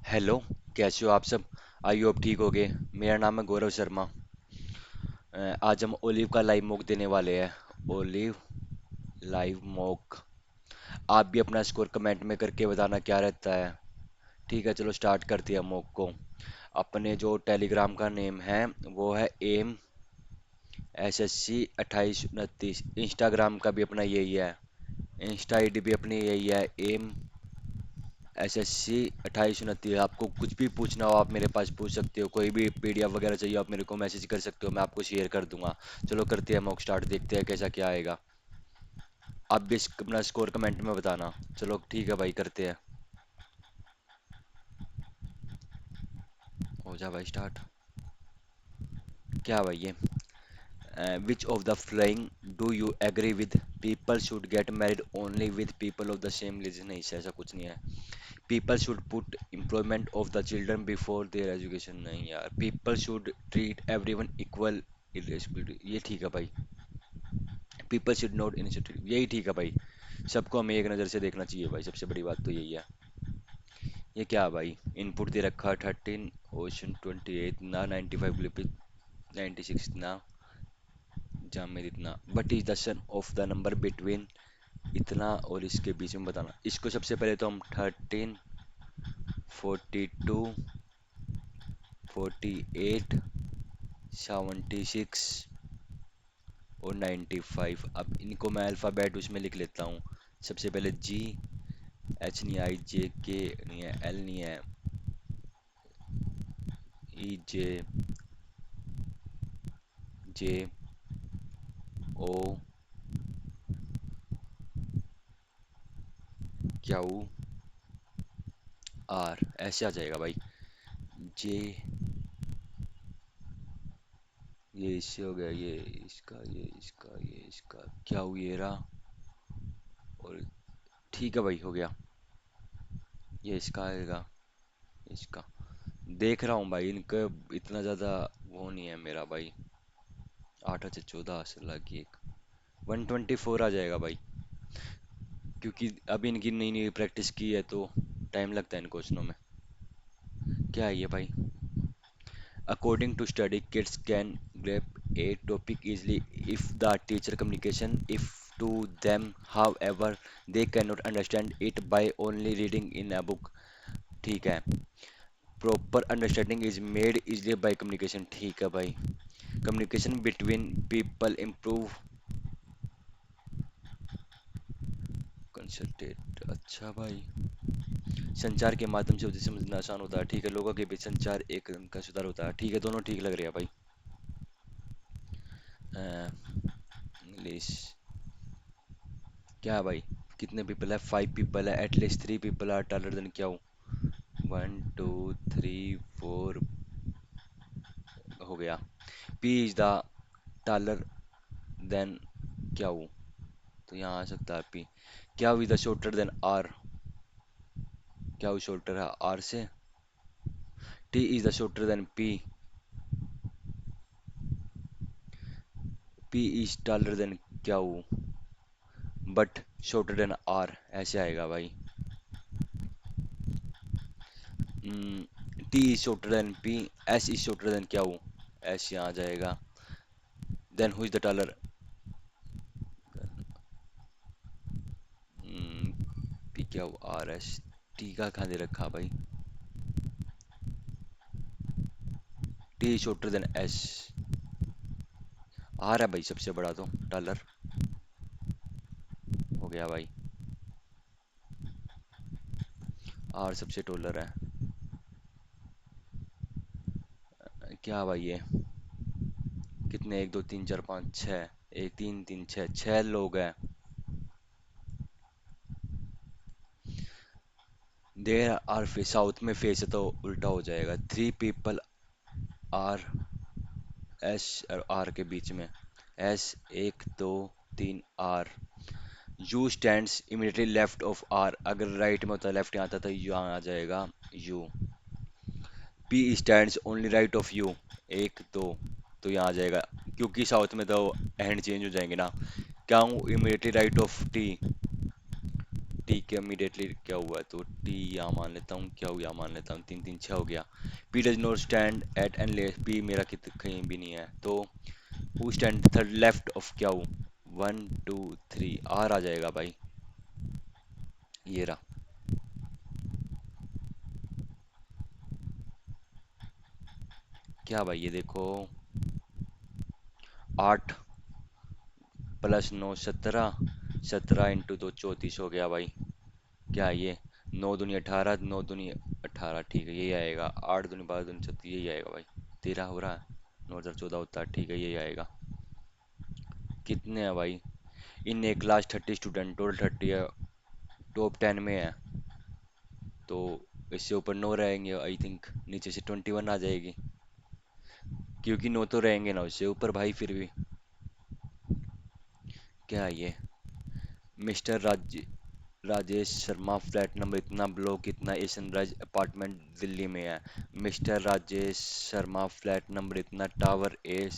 Hello. कैसे हो आप सब? आई होप ठीक हो गए। मेरा नाम है गौरव शर्मा। आज हम ओलिव का लाइव मॉक देने वाले हैं। Olive live mock. आप भी अपना स्कोर कमेंट में करके बताना क्या रहता है। ठीक है, चलो स्टार्ट करते हैं मॉक को। अपने जो टेलीग्राम का नेम है वो है एम SSC 2829। इंस्टाग्राम का भी अपना यही है। इंस्टा आईडी भी अपनी यही है, एम SSC 2829। आपको कुछ भी पूछना हो आप मेरे पास पूछ सकते हो। कोई भी PDF वगैरह चाहिए आप मेरे को मैसेज कर सकते हो, मैं आपको शेयर कर दूंगा। चलो करते हैं मॉक स्टार्ट, देखते हैं कैसा क्या आएगा। आप भी अपना स्कोर कमेंट में बताना। चलो ठीक है भाई, करते हैं। हो जा भाई स्टार्ट। क्या भाई ये? Which of the flowing do you agree with? People should get married only with people of the same religion. नहीं, ऐसा कुछ नहीं है। People should put employment of the children before their education. नहीं यार, people should treat everyone equal irrespective. ये ठीक है भाई। पीपल शुड नॉट इनिशिएटिव, यही ठीक है भाई। सबको हमें एक नज़र से देखना चाहिए भाई, सबसे बड़ी बात तो यही है। ये क्या है भाई? इनपुट दे रखा 13 ओशन 28 ना 95 लिपिड 96 ना जामेद इतना। But is the son of the number between इतना और इसके बीच में बताना। इसको सबसे पहले तो हम 13 42 48 76 और 95। अब इनको मैं अल्फ़ाबेट उसमें लिख लेता हूँ। सबसे पहले H नहीं, IJK नहीं है, L नहीं है, EJJO Q R, ऐसे आ जाएगा भाई। जे, ये इससे हो गया, ये इसका, ये इसका क्या हुआ, ये रहा। और ठीक है भाई, हो गया। ये इसका आएगा, इसका। देख रहा हूँ भाई, इनका इतना ज़्यादा वो नहीं है मेरा भाई। 8 से 14 16 की एक 124 आ जाएगा भाई। क्योंकि अभी इनकी नई नई प्रैक्टिस की है तो टाइम लगता है इन क्वेश्चनों में। क्या है ये भाई? According to study kids can grasp a topic easily if the teacher communication if to them, however they cannot understand it by only reading in a book। ठीक है। Proper understanding is made easily by communication. ठीक है भाई। Communication between people improve consultate. अच्छा भाई। संचार के माध्यम से उसे समझना आसान होता है। ठीक है, लोगों के बीच संचार एक का सुधार होता है। ठीक है, दोनों ठीक लग रहे हैं भाई। इंग्लिश। क्या है भाई? कितने पीपल है? 5 पीपल है। At least 3 people are taller than क्या हूँ? 1 2 3 4 हो गया। P is the taller than क्या हूँ? तो यहाँ आ सकता है पी। क्या हुई द शॉर्टर देन आर? क्या हुई शॉर्टर है आर से? T is the shorter than P. P is taller than क्या हूँ बट शॉर्टर देन आर, ऐसे आएगा भाई। T is shorter than P. S is shorter than क्या हूँ? एस यहाँ आ जाएगा। Then who is the taller? P क्या हूँ आर एस। टी का कहाँ दे रखा भाई? T is shorter than S. R है भाई सबसे बड़ा तो डॉलर। हो गया भाई। आर सबसे टॉलर है। क्या भाई ये? कितने? 1 2 3 4 5 6। एक 3 3 6 6 लोग हैं। देर आर फे साउथ में फेस है तो उल्टा हो जाएगा। 3 पीपल आर, एस और आर के बीच में। S 1 2 3 R. U stands immediately left of R. अगर राइट में होता लेफ्ट यहाँ आता तो यहाँ आ जाएगा U. P stands only right of U. 1 2 तो यहाँ आ जाएगा। क्योंकि साउथ में तो हैंड चेंज हो जाएंगे ना। क्या हूँ immediately right of T? T के इमीडिएटली क्या हुआ है, तो टी यहाँ मान लेता हूँ, क्या हुआ यहाँ मान लेता हूँ, तीन तीन छः हो गया। P does not stand at an less, P मेरा कित कहीं भी नहीं है, तो who stand third left of क्या हूँ, वन टू थ्री, आर आ जाएगा भाई। ये रहा। क्या भाई ये देखो, 8 + 9 17, 17 × 2 34 हो गया भाई। क्या है ये, 9 दूनी 18, 9 दूनी 18, ठीक है यही आएगा। 8 दूनी 12 दूनी 36, यही आएगा भाई। 13 हो रहा है, 9 × 14 होता है, ठीक है यही आएगा। कितने हैं भाई, इन एक क्लास 30 स्टूडेंट, टोटल 30 है, टॉप 10 में है, तो इससे ऊपर 9 रहेंगे आई थिंक, नीचे से 21 आ जाएगी, क्योंकि 9 तो रहेंगे ना उससे ऊपर भाई फिर भी। क्या है ये, mister Rajesh Sharma flat number इतना, ब्लॉक इतना, ए सनराइज अपार्टमेंट दिल्ली में है। Mister Rajesh Sharma flat number इतना, टावर ए,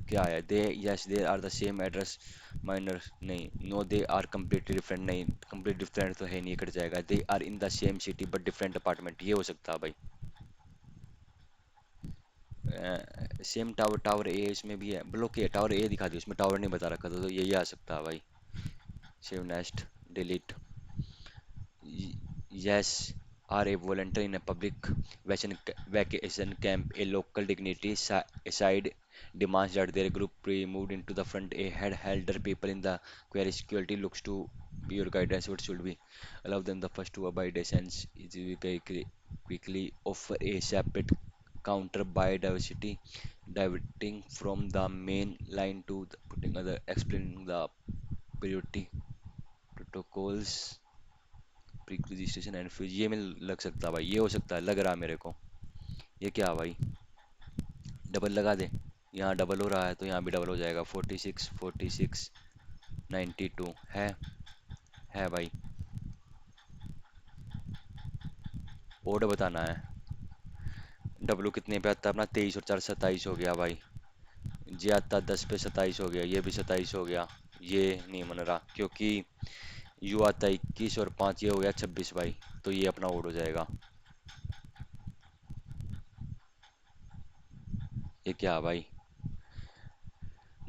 क्या है, they yes they are the same address, minor नहीं, no they are completely different, नहीं कम्प्लीट डिफरेंट तो है नहीं, कट जाएगा। They are in the same city but different apartment, ये हो सकता है भाई। सेम टावर, टावर ए इसमें भी है, ब्लॉक ए टावर ए दिखा दिया, उसमें टावर नहीं बता रखा था, तो यही आ सकता है भाई। Save next, delete. Yes, are a volunteer in a public vacation camp. A local dignity aside demands that their group be moved into the front. A head elder people in the query security looks to be your guidance. What should be? Allow them the first to abide essence. Is we quickly offer a separate counter biodiversity, diverting from the main line to the, putting other explaining the priority protocols, prerequisition and fuse, ये में लग सकता है भाई, ये हो सकता है, लग रहा है मेरे को। ये क्या है भाई, डबल लगा दे, यहाँ डबल हो रहा है तो यहाँ भी डबल हो जाएगा। 46 46 92 है भाई। ओड बताना है, डब्लू कितने पे आता है अपना, 23 और 4 27 हो गया भाई। जे आता 10 पे 27 हो गया, ये भी 27 हो गया। ये नहीं मन रहा क्योंकि यू आता 21 और 5, ये हो गया 26 भाई, तो ये अपना ओड हो जाएगा। ये क्या है भाई,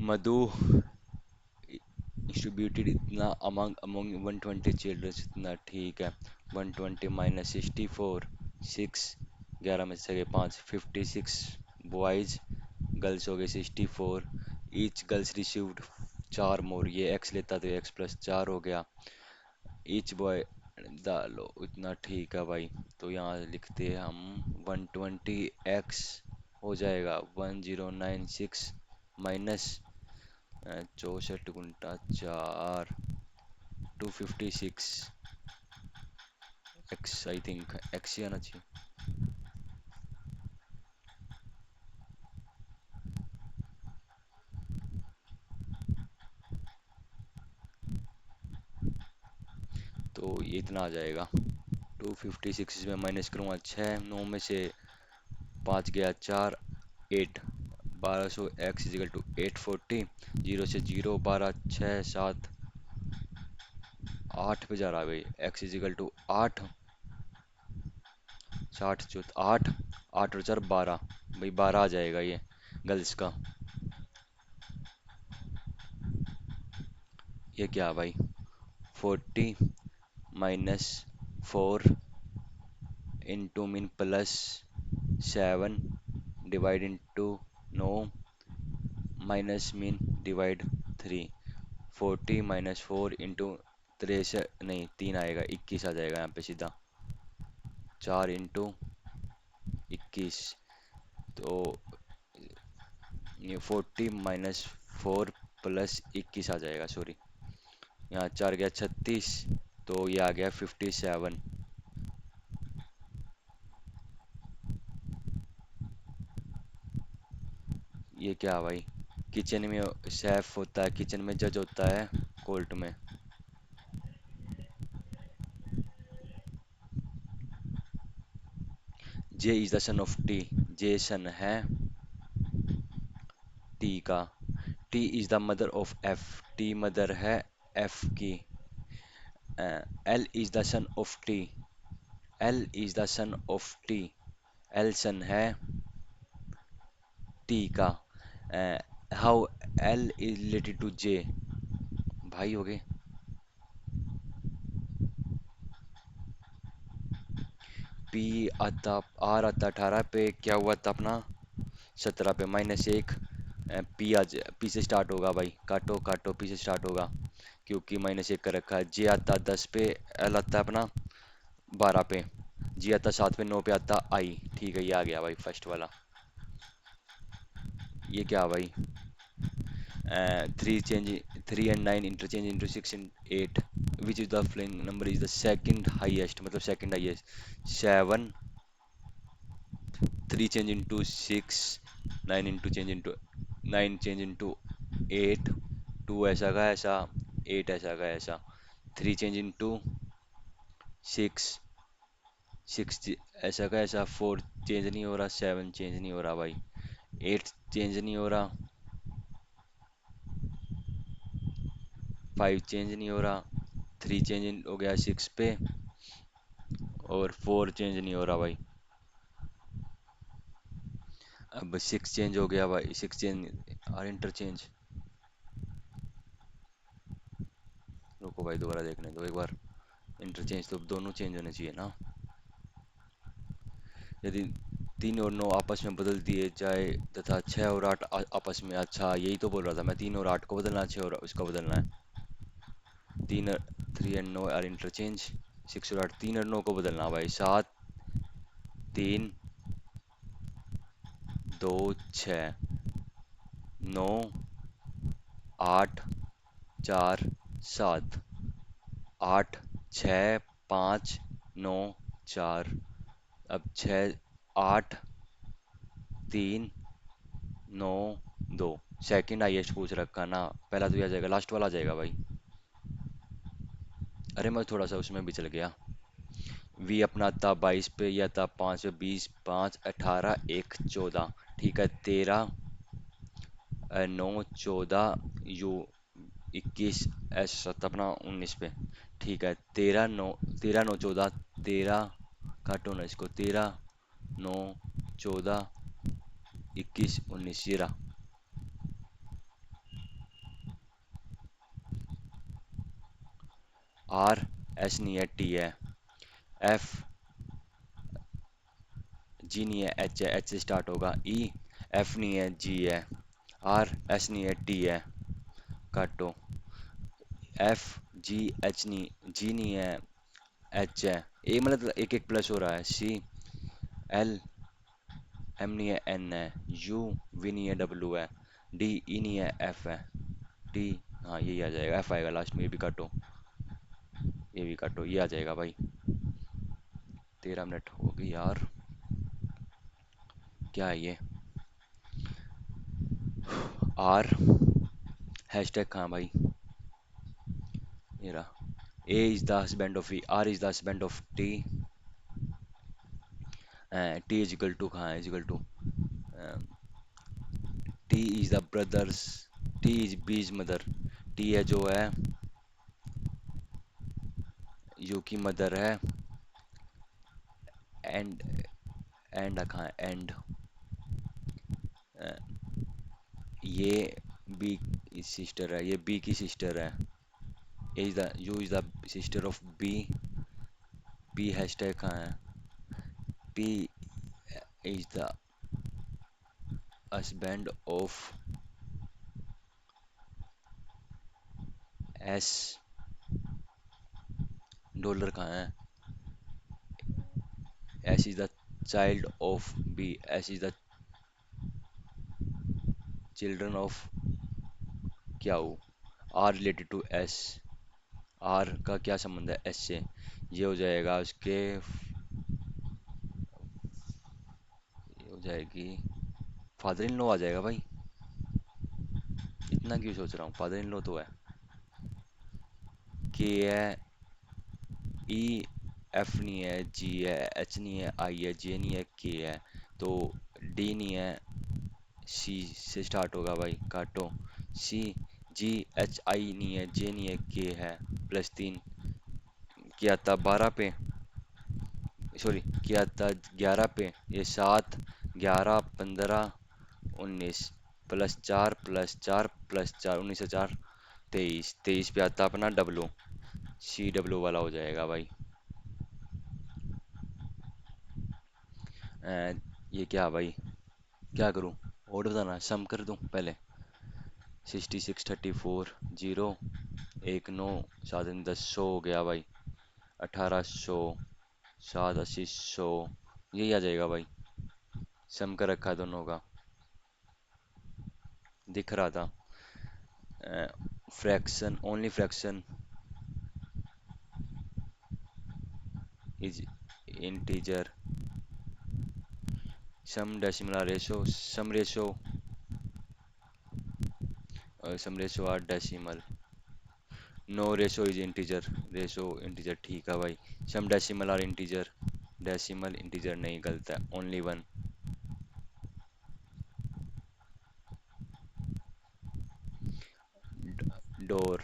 मधु डिस्ट्रीब्यूटेड इतना, अमंग अमंग 120 चिल्ड्रंस इतना, ठीक है। 120 - 64, 6, 11 में से 5, 56 बॉयज, गर्ल्स हो गए 64, ईच गर्ल्स रिसीव्ड 4 मोर, ये एक्स लेता तो एक्स प्लस 4 हो गया, ईच बॉय डालो इतना, ठीक है भाई। तो यहाँ लिखते हैं हम 120 एक्स हो जाएगा 1096 minus 64 × 4, 256 X, I think X ही आना चाहिए। तो ये इतना आ जाएगा, 256 में माइनस करूँगा 6, 9 में से 5 गया 4, 8, 1200 एक्स इजिकल टू 840, 0 से 0, 12, 6, 7, 8 पे जा रहा है भाई, एक्स इजिकल टू 8, 60 जो 8, 8 और 4 12, भाई 12 आ जाएगा ये गर्ल्स का। ये क्या भाई, 40 - 4 into mean plus 7 divide into 9 minus mean divide 3, 40 - 4 into 63, नहीं 3 आएगा, 21 आ जाएगा यहाँ पे सीधा, 4 × 21, तो ये 40 - 4 + 21 आ जाएगा, सॉरी यहाँ 4 गया 36, तो ये आ गया 57। ये क्या भाई, किचन में शेफ होता है, किचन में जज होता है, कोर्ट में। J is the son of T, J son है टी का। T is the mother of F, T mother है एफ की। L is the son of T. L is the son of T. L son है T का। How L is related to J. भाई हो गए। P आता, are आता 18 पे, क्या हुआ था अपना 17 पे, -1। पी आज पी से स्टार्ट होगा भाई, काटो काटो, पी से स्टार्ट होगा क्योंकि -1 का रखा है। जे आता 10 पे, एल आता अपना 12 पे, जी आता 7 पे, 9 पे आता आई। ठीक है, ये आ गया भाई फर्स्ट वाला। ये क्या भाई, 3 and 9 interchange into 6 and 8, which is the flowing number is the second highest, मतलब second highest. 7, 3 change into 6, 9 into change into 9 change into 8, 2 ऐसा का ऐसा, 8 ऐसा का ऐसा, 3 change into 6, 6 ऐसा का ऐसा, 4 चेंज नहीं हो रहा, 7 चेंज नहीं हो रहा भाई, 8 चेंज नहीं हो रहा, 5 चेंज नहीं हो रहा, 3 चेंज हो गया 6 पे, और 4 चेंज नहीं हो रहा भाई। अब 6 चेंज हो गया भाई, 6 चेंज और इंटरचेंज। रुको भाई, दोबारा देखने दो एक बार। इंटरचेंज तो दोनों चेंज होने चाहिए ना। यदि 3 और 9 आपस में बदल दिए जाए तथा 6 और 8 आपस में, अच्छा यही तो बोल रहा था मैं, 3 और 8 को बदलना, 6 और उसका बदलना है। तीन, 3 एंड 9 आर इंटरचेंज, 6 और 8, 3 और 9 को बदलना भाई। 7, 3, 2, 6, 9, 8, 4, 7, 8, 6, 5, 9, 4। अब 6, 8, 3, 9, 2, सेकंड हाईएस्ट पूछ रखा ना, पहला तो यह आ जाएगा, लास्ट वाला आ जाएगा भाई। अरे मैं थोड़ा सा उसमें भी चल गया। वी अपना था 22 पे, या था 5 पे, 20, 5, 18, 1, 14। ठीक है, 13, 9, 14, यू 21, ऐसा था अपना 19 पे। ठीक है, 13, 9, 13, काटो ना इसको, 13, 9, 14, 21, 19, ये रहा। आर, एस नहीं है, टी है। एफ, जी नहीं है, एच है, एच से स्टार्ट होगा। ई, एफ नहीं है, जी है। आर, एस नहीं है, टी है, काटो। एफ, जी, एच नहीं, जी नहीं है, एच है। ए मतलब एक एक प्लस हो रहा है। सी, एल, एम नहीं है, एन है। यू, वी नहीं है, डब्ल्यू है। डी, ई नहीं है, एफ है। डी, हाँ यही आ जाएगा, एफ आएगा लास्ट में। ये भी काटो, ये भी काटो, ये आ जाएगा भाई। 13 मिनट हो गई यार। क्या है ये, आर, हैशटैग कहाँ भाई, ये रहा। A is the husband of E, R is the husband of T, T is equal to, कहाँ है is equal to, T is the brothers, T is B's mother. T है जो है यू की मदर है। एंड, एंड कहाँ है, and, ये बी की सिस्टर है, ये बी की सिस्टर है। Is the, U is the sister of B. P hashtag कहाँ है, P is the husband of S. Dollar कहाँ है, S is the child of B, S is the children of क्या हो। R related to S, R का क्या संबंध है एस से, ये हो जाएगा उसके, ये हो जाएगी फादर इन लॉ आ जाएगा भाई। इतना क्यों सोच रहा हूँ, फादर इन लॉ तो है। के है, ई, एफ नहीं है, जी है, एच नहीं है, आई है, जे नहीं है, के है, तो डी नहीं है, सी से स्टार्ट होगा भाई, काटो। सी, जी, एच, आई नहीं है, जे नहीं है, के है, +3, किया था 12 पे, सॉरी किया था 11 पे, ये 7, 11, 15, 19, +4 +4 +4, 19 से 4, 23, 23 पे आता अपना डब्लू, CW वाला हो जाएगा भाई। ये क्या भाई, क्या करूं, और बताना, सम कर दूं पहले। 66, 34, 0, 1, 9, 7, 10, 100 हो गया भाई। 1800, 7, 80, 100, यही आ जाएगा भाई। सम कर रखा है दोनों का, दिख रहा था। Fraction, only fraction is integer, some decimal ratio, some ratio are decimal, no ratio is integer, ratio integer ठीक है भाई। Some decimal are integer, decimal integer नहीं, गलत है, only one. Door,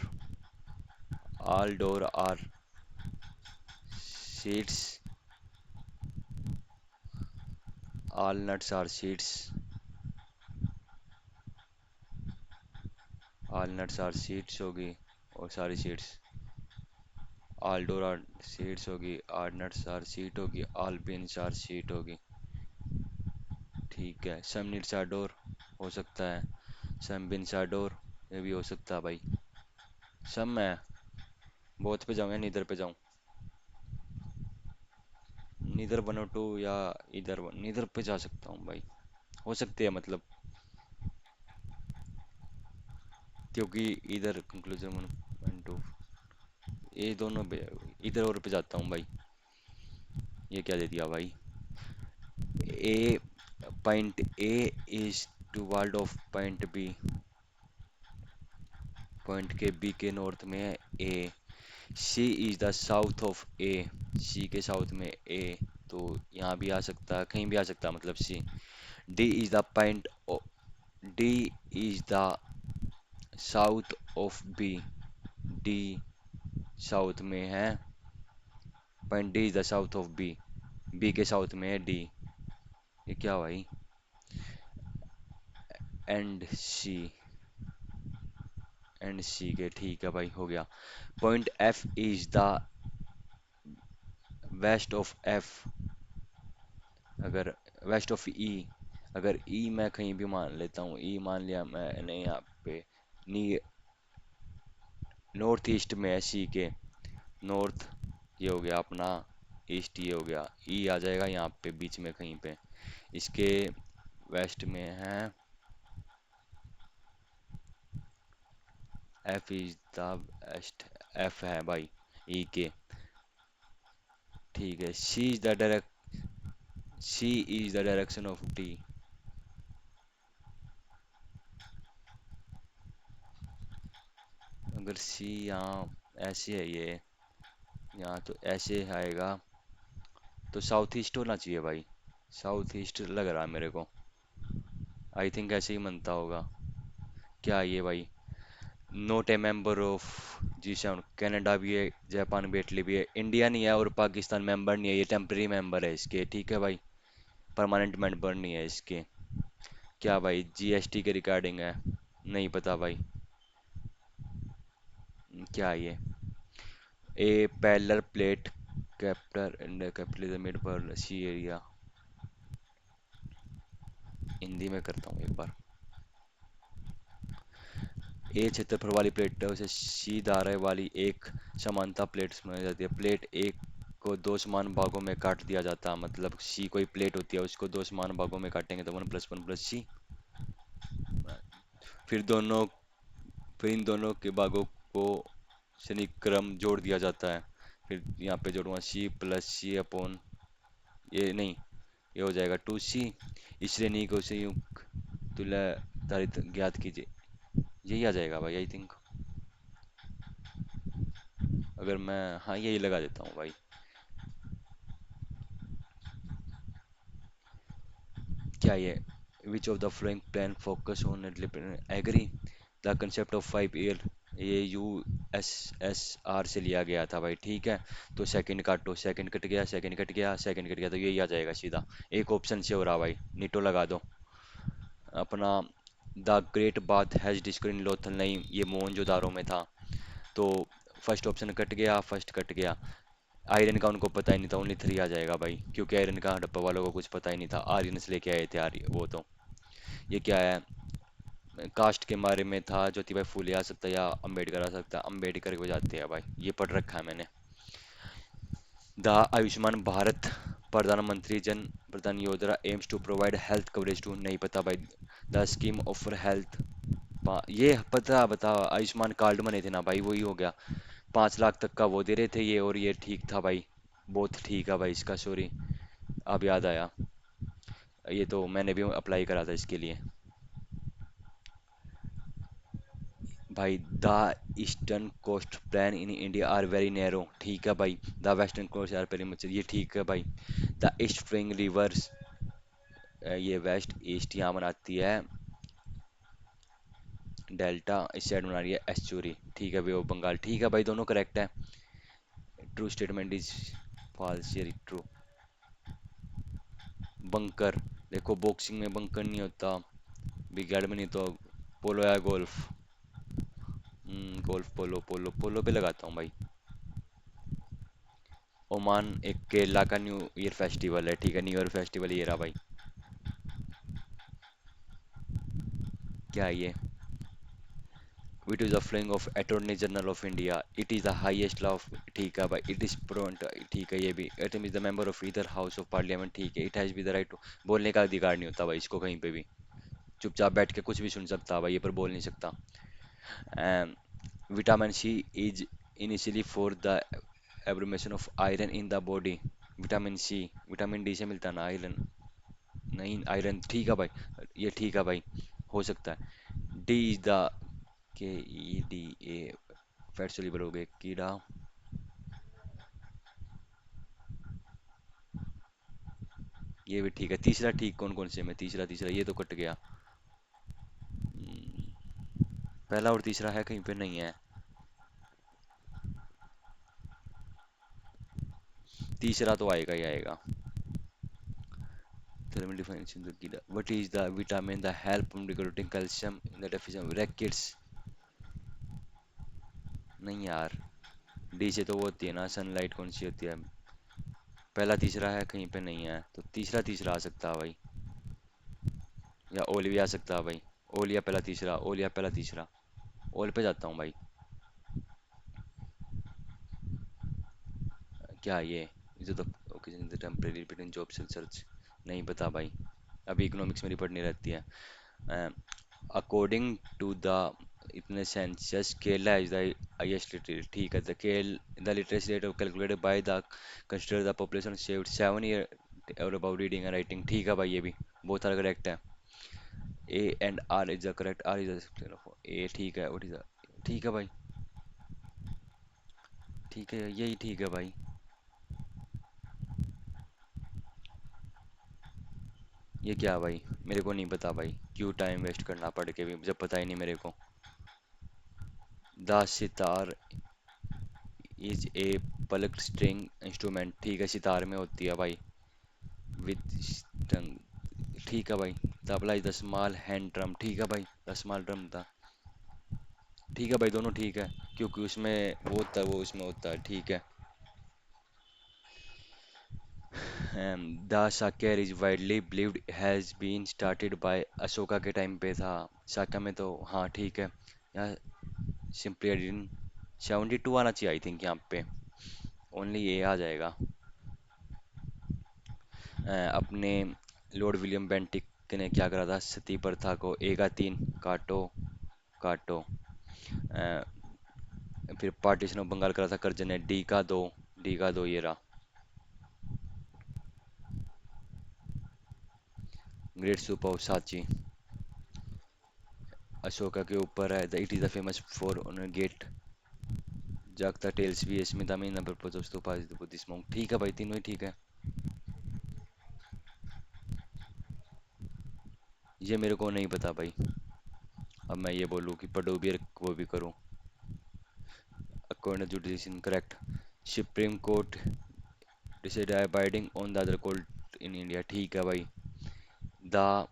all door are seeds, all nuts are seeds, all nuts are seeds होगी, और सारी seeds, all door are seeds होगी, ऑल नट्स आर सीड होगी, ऑल बीन्स आर सीड होगी। ठीक है, सम नीड्स आर डोर हो सकता है, सम बीन्स आर डोर ये भी हो सकता है भाई। सम मैं बोथ पे जाऊँ या नीदर पे जाऊँ, नीदर 1 और 2, या इधर नीदर पे जा सकता हूँ भाई, हो सकते हैं मतलब, क्योंकि इधर कंक्लूजन 1 2, ये दोनों पे, इधर और पे जाता हूँ भाई। ये क्या दे दिया भाई, A, point A is to world of point B, point के बी के नॉर्थ में है A, C is the south of A, C के साउथ में ए, तो यहाँ भी आ सकता है, कहीं भी आ सकता है मतलब C. D is the point, D is the south of B, D south में है, point D is the south of B, B के साउथ में है डी। ये क्या भाई, एंड सी, एंड सी के ठीक है भाई, हो गया। Point F is the west of F, अगर वेस्ट ऑफ ई, अगर ई मैं कहीं भी मान लेता हूँ, ई मान लिया मैंने यहाँ पे, नी नॉर्थ ईस्ट में है सी के, नॉर्थ ये हो गया अपना, ईस्ट ये हो गया, ई आ जाएगा यहाँ पे बीच में कहीं पे, इसके वेस्ट में है, F is the west, F है भाई ई के। ठीक है, C is the direction of D, अगर सी यहाँ ऐसे है ये, यहाँ तो ऐसे आएगा, तो साउथ ईस्ट होना चाहिए भाई, साउथ ईस्ट लग रहा है मेरे को, आई थिंक ऐसे ही बनता होगा। क्या ये भाई, note A member of G7, Canada भी है, जापान भी, इटली भी है, इंडिया नहीं है और पाकिस्तान मेंबर नहीं है, ये टेम्पररी मेंबर है इसके, ठीक है भाई, परमानेंट मेंबर नहीं है इसके। क्या भाई, GST के रिगार्डिंग है, नहीं पता भाई। क्या है ये, a parallel plate, capital end capital is mid पर सी एरिया, हिंदी में करता हूँ एक बार। ए क्षेत्रफल वाली प्लेट है, उसे सी धारा वाली एक समानता प्लेट समझी जाती है, प्लेट एक को दो समान भागों में काट दिया जाता है, मतलब सी कोई प्लेट होती है, उसको दो समान भागों में काटेंगे तो 1 + 1 + C, फिर दोनों, फिर इन दोनों के भागों को श्रेणी क्रम जोड़ दिया जाता है, फिर यहाँ पे जोड़ूंगा C + C/, ये नहीं, ये हो जाएगा 2C, इस श्रेणी को संयुक्त तुल्य धारित ज्ञात कीजिए, यही आ जाएगा भाई आई थिंक, अगर मैं, हाँ यही लगा देता हूँ भाई। क्या ये, which of the flowing plan focus on agree the concept of 5 year, ये यू एस एस आर से लिया गया था भाई, ठीक है। तो सेकंड काटो, सेकंड कट गया, सेकंड कट गया, सेकंड कट गया, तो यही आ जाएगा सीधा। एक ऑप्शन से हो रहा भाई, नीटो लगा दो अपना। The great bath has discover इन लोथल, नहीं ये मोहनजोदारो में था। तो फर्स्ट ऑप्शन कट गया, फर्स्ट कट गया। आयरन का उनको पता ही नहीं था, ओनली थ्री आ जाएगा भाई, क्योंकि आयरन का हड़प्पा वालों को कुछ पता ही नहीं था, आर्यंस लेके आए थे यार वो तो। ये क्या है, कास्ट के बारे में था, ज्योतिबा फूले आ सकता है या अम्बेडकर आ सकता है, अम्बेडकर को जाते हैं भाई, ये पढ़ रखा है मैंने। द आयुष्मान भारत प्रधानमंत्री Jan Pradhan Yojana aims to provide health coverage to, नहीं पता भाई। द स्कीम ऑफर हेल्थ, ये पता बता, आयुष्मान कार्ड बने थे ना भाई, वही हो गया। 5 लाख तक का वो दे रहे थे ये, और ये ठीक था भाई, बहुत ठीक है भाई इसका, सॉरी अब याद आया। ये तो मैंने भी अप्लाई करा था इसके लिए भाई। The eastern coast plan in India are very narrow, ठीक है भाई। The western coast are very much, ये ठीक है भाई। द ईस्ट फ्लोइंग रिवर्स, ये वेस्ट ईस्ट यहाँ बनाती है डेल्टा, इस साइड बना रही है एस्चुरी, ठीक है भाई, वो बंगाल, ठीक है भाई, दोनों करेक्ट है। ट्रू स्टेटमेंट इज फॉल्स, ये ट्रू। बंकर, देखो बॉक्सिंग में बंकर नहीं होता, बिग में नहीं तो पोलो या गोल्फ। गोल्फ, पोलो पोलो पोलो पे लगाता हूँ भाई। ओमान एक केरला का न्यू ईयर फेस्टिवल है, ठीक है, न्यू ईयर फेस्टिवल ये रहा भाई। क्या है ये, which is the flowing of attorney general of India, it is the highest law of, ठीक है भाई, इट इज प्रोंट, ठीक है ये भी, it is the member of either house of parliament, ठीक है, it has be the right to, बोलने का अधिकार नहीं होता भाई इसको कहीं पे भी, चुपचाप बैठ के कुछ भी सुन सकता भाई, ये पर बोल नहीं सकता। Vitamin C is initially for the absorption of iron in the body, vitamin C, vitamin D से मिलता है ना आयरन, नहीं आयरन, ठीक है भाई, ये ठीक है भाई, हो सकता है। डी इज द, के E D A, fat soluble हो गए कीड़ा, ये भी ठीक है। तीसरा ठीक, कौन कौन से में तीसरा, तीसरा ये तो कट गया। पहला और तीसरा है कहीं पे नहीं है, तीसरा तो आएगा ही आएगा। Thermal definition of कीड़ा, what is the vitamin that help in regulating calcium in the deficiency of rickets, नहीं यार, डी से तो वो होती है ना सनलाइट, कौन सी होती है, पहला तीसरा है कहीं पे नहीं है, तो तीसरा तीसरा आ सकता है भाई, या ओल भी आ सकता है भाई। ओल या पहला तीसरा, ओल या पहला तीसरा, ओल पे जाता हूँ भाई। क्या ये, is the occasion the temporary between job search, नहीं पता भाई, अभी इकोनॉमिक्स मेरी पढ़नी रहती है। अकॉर्डिंग टू द, इतने census Kerala is the highest literacy, ठीक है, द केल the literacy rate of calculated by the consider the population saved 7 year और अबाउट रीडिंग एंड राइटिंग, ठीक है भाई, ये भी बहुत सारा करेक्ट है। A and R is the correct, R is the ए, ठीक है, व्हाट इज द, ठीक है भाई, ठीक है यही ठीक है भाई। ये क्या भाई, मेरे को नहीं पता भाई, क्यों टाइम वेस्ट करना पड़ के भी जब पता ही नहीं मेरे को। The sitar is a plucked string instrument, ठीक है, सितार में होती है भाई, विद स्ट्रंग, ठीक है भाई। Tabla is the small hand drum, ठीक है भाई, द स्मॉल ड्रम था, ठीक है भाई, दोनों ठीक है, क्योंकि उसमें वो होता है, वो उसमें होता है, ठीक है। द साक्यर is widely believed has been started by Ashoka के टाइम पे था, साक्या में तो हाँ ठीक है। यहाँ सिंपली आई 72 आना चाहिए आई थिंक, यहाँ पे ओनली ये आ जाएगा। अपने लॉर्ड विलियम बेंटिक ने क्या करा था, सती प्रथा को, ए का 3 काटो, काटो। अ, फिर पार्टीशन ऑफ बंगाल करा था कर्जन ने, डी का 2, डी का 2 ये रहा। ग्रेट सूप ऑफ सांची, अशोका के ऊपर है, it is the famous for gate, जागता टेल्स भी है इसमें, तमिल नंबर पर दोस्तों पास बुद्धिस्ट monk, ठीक है भाई, तीनों ही ठीक है। ये मेरे को नहीं पता भाई, अब मैं ये बोलूँ कि पढ़ो भी और वो भी करूँ। Court जुडिशन correct. Supreme court decide abiding on the other court in India, ठीक है भाई। द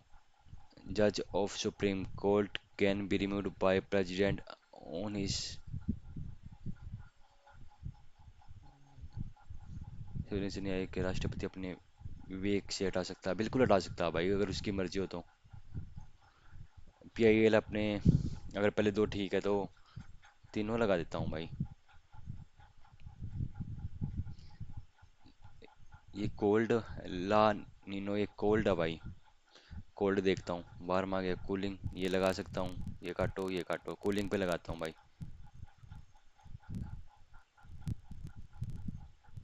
जज of supreme court can be removed by president on his न्याय के राष्ट्रपति अपने विवेक से हटा सकता है, बिल्कुल हटा सकता है भाई, अगर उसकी मर्जी हो तो। पीआईएल अपने, अगर पहले दो ठीक है तो तीनों लगा देता हूँ भाई। ये कोल्ड, ला नीनो, ये कोल्ड है भाई। कोल्ड देखता हूँ, बाहर में आ गया कूलिंग, ये लगा सकता हूँ, ये काटो, कूलिंग पे लगाता हूँ भाई।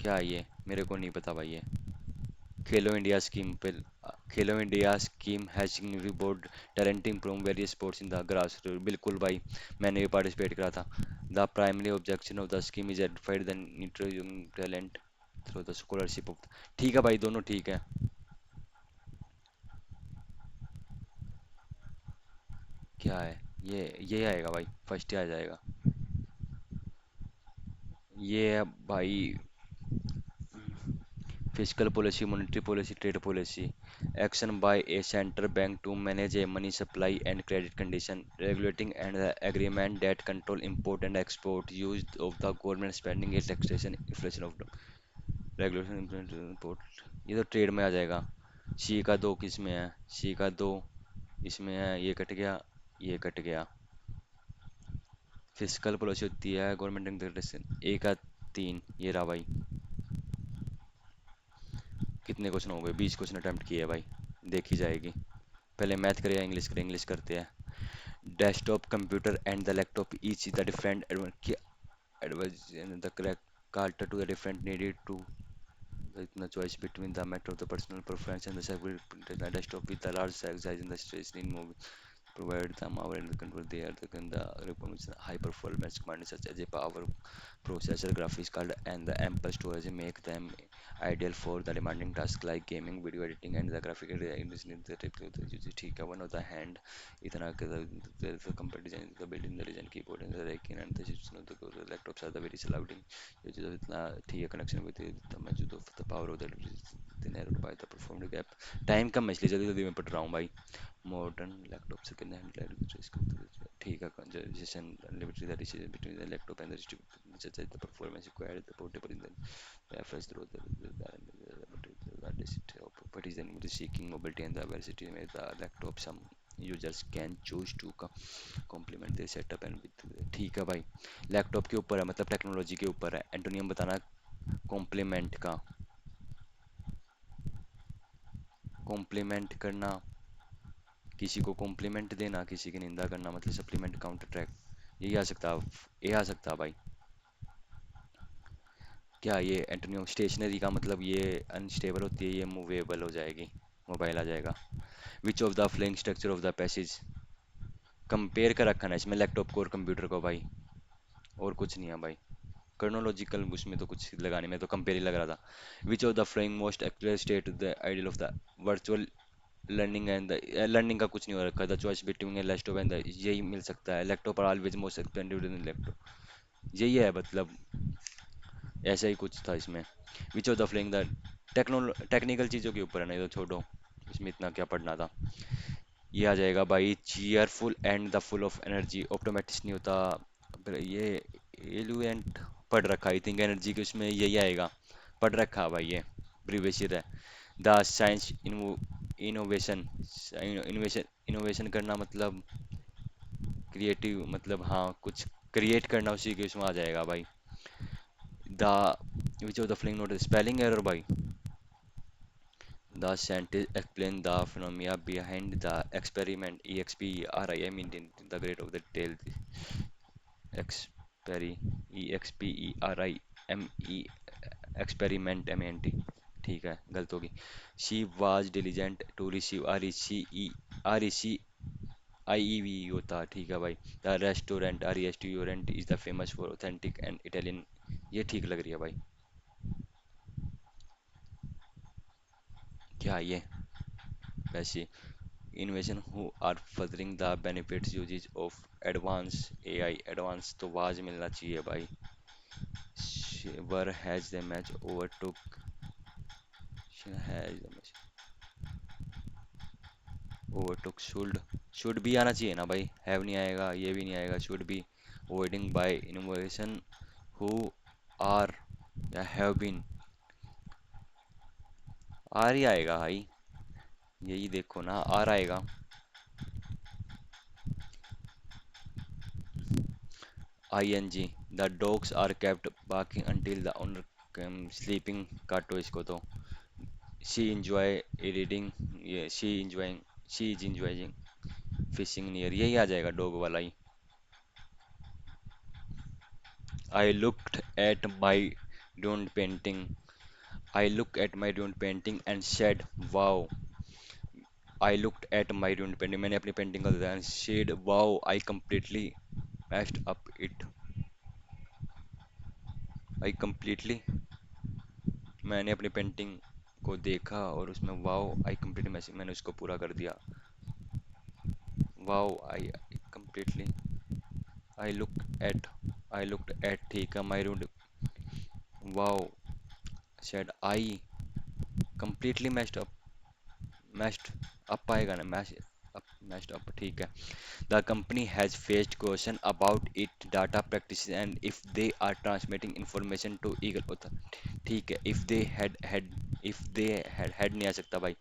क्या है ये, मेरे को नहीं पता भाई ये। खेलो इंडिया स्कीम पे, Khelo India scheme has reward talenting from various sports in the grass root, बिल्कुल भाई, मैंने भी पार्टिसिपेट करा था। The primary objection of the scheme is identified the nutrition talent through the scholarship of, ठीक है भाई, दोनों ठीक है। क्या है ये आएगा भाई, फर्स्ट ही आ जाएगा। ये है भाई, fiscal policy, monetary policy, trade policy, action by a central bank to manage a money supply and credit condition, regulating and the agreement that control import and export, use of the government spending, a taxation, inflation of the regulation, import, ये तो trade में आ जाएगा। सी का दो किस में है, सी का दो इसमें है, ये कट गया, ये कट गया। फिजिकल पॉलिसी होती है गवर्नमेंट, ए का तीन, ये रहा भाई। कितने क्वेश्चन हो गए, 20 क्वेश्चन अटेम्प्ट किए भाई, देखी जाएगी। पहले मैथ करें या इंग्लिश करें, इंग्लिश करते हैं। Desktop computer and the laptop each the different advice the correct carter to the different needed to the choice between the matter of the personal preference and the separate desktop with the large size and the stress in movie provide them our and control they are the requirements high performance command such as a power processor, graphics card and the ample storage make them ideal for the demanding tasks like gaming, video editing and the graphical design, ठीक है। One of the hand इतना the compared design the built-in the design keyboard and the racking and the system of the laptops are the very loud, ये चीज़ इतना ठीक है। Connection with the manage of the power of the narrowed by the performed gap, time कम है इसलिए जल्दी जल्दी में पढ़ रहा हूँ भाई। मॉडर्न लैपटॉप से कितने हैंडल, ठीक है। Conservation unlimited the decision between the laptop and the distributor such as the performance required the portable in the reference through the what is the seeking mobility and the diversity में the laptop some users can choose to complement their setup and with, ठीक है भाई। Laptop के ऊपर है, मतलब technology के ऊपर है, एंटोनियम बताना कॉम्प्लीमेंट का। कॉम्प्लीमेंट करना, किसी को कॉम्प्लीमेंट देना, किसी की निंदा करना, मतलब सप्लीमेंट, काउंटर ट्रैक, यही आ सकता है, ये आ सकता है भाई। क्या ये एंटोनियम, स्टेशनरी का मतलब ये अनस्टेबल होती है, ये मूवेबल हो जाएगी, मोबाइल आ जाएगा। विच of the flowing structure of the passage, compare कर रखा है इसमें लैपटॉप को और कंप्यूटर को भाई, और कुछ नहीं है भाई। क्रोनोलॉजिकल उसमें तो कुछ लगाने में तो कंपेयर ही लग रहा था। विच of the flowing most accurate state the ideal of the virtual learning and learning का कुछ नहीं हो रखा, the choice between laptop and यही मिल सकता है, लैपटॉप और always most expensive in laptop, यही है मतलब, ऐसा ही कुछ था इसमें। विच of the flowing the technical चीज़ों के ऊपर है ना, ये तो छोड़ो, इसमें इतना क्या पढ़ना था। ये आ जाएगा भाई, cheerful and the full of energy, optimist नहीं होता। पर ये एलुएंट पढ़ रखा, आई थिंक एनर्जी के उसमें यही आएगा, पढ़ रखा भाई ये, प्रीवियस ईयर है। The science innovation, innovation, innovation करना मतलब क्रिएटिव, मतलब हाँ कुछ क्रिएट करना, उसी के उसमें आ जाएगा भाई। The which of the fling note spelling error भाई। The scientists explain the phenomena behind the experiment. EXPERI, mean the great of the tale. Experi, EXPERIME, experiment MENT, ठीक है, गलत होगी। She was diligent to receive RECIEVE होता, ठीक है भाई। The restaurant is the famous for authentic and Italian, ये ठीक लग रही है भाई। क्या ये वैसे, innovation who are furthering the benefits uses of advanced AI, advance तो वाज मिलना चाहिए भाई। Where has the match overtook has the match overtook should भी आना चाहिए ना भाई, have नहीं आएगा, ये भी नहीं आएगा, should be avoiding by innovation who are या have been आर ही आएगा भाई, यही देखो ना आर आएगा। ing the dogs are kept barking until the owner comes sleeping, काटो इसको तो। she enjoy reading, ये she is enjoying fishing near, यही आ जाएगा डॉग वाला ही। I looked at my own painting. I looked at my own painting and said, "Wow!" I looked at my own painting. मैंने अपनी पेंटिंग को देखा and said, "Wow!" I completely messed up it. I completely मैंने अपनी painting को देखा और उसमें वाओ आई completely messed मैंने उसको पूरा कर दिया। Wow I completely I looked at I looked at ठीक है my own wow said I completely messed up आएगा ना messed up ठीक है। The company has faced question about its data practices and if they are transmitting information to eagle authority ठीक है। if they had नहीं आ सकता भाई,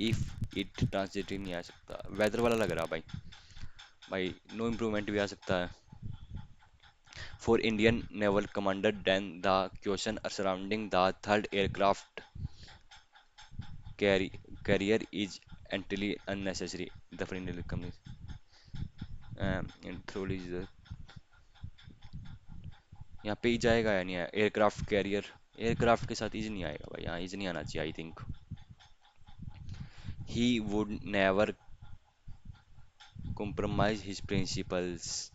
if it transiting नहीं आ सकता, वेदर वाला लग रहा भाई। भाई नो इम्प्रूवमेंट भी आ सकता है। For Indian naval commander then the question surrounding the third aircraft carry, carrier is entirely unnecessary, the friendly company introduce यहाँ पे ही जाएगा या नहीं, एयरक्राफ्ट कैरियर, एयरक्राफ्ट के साथ इज नहीं आएगा भाई, यहाँ इज नहीं आना चाहिए I think. He would never compromise his principles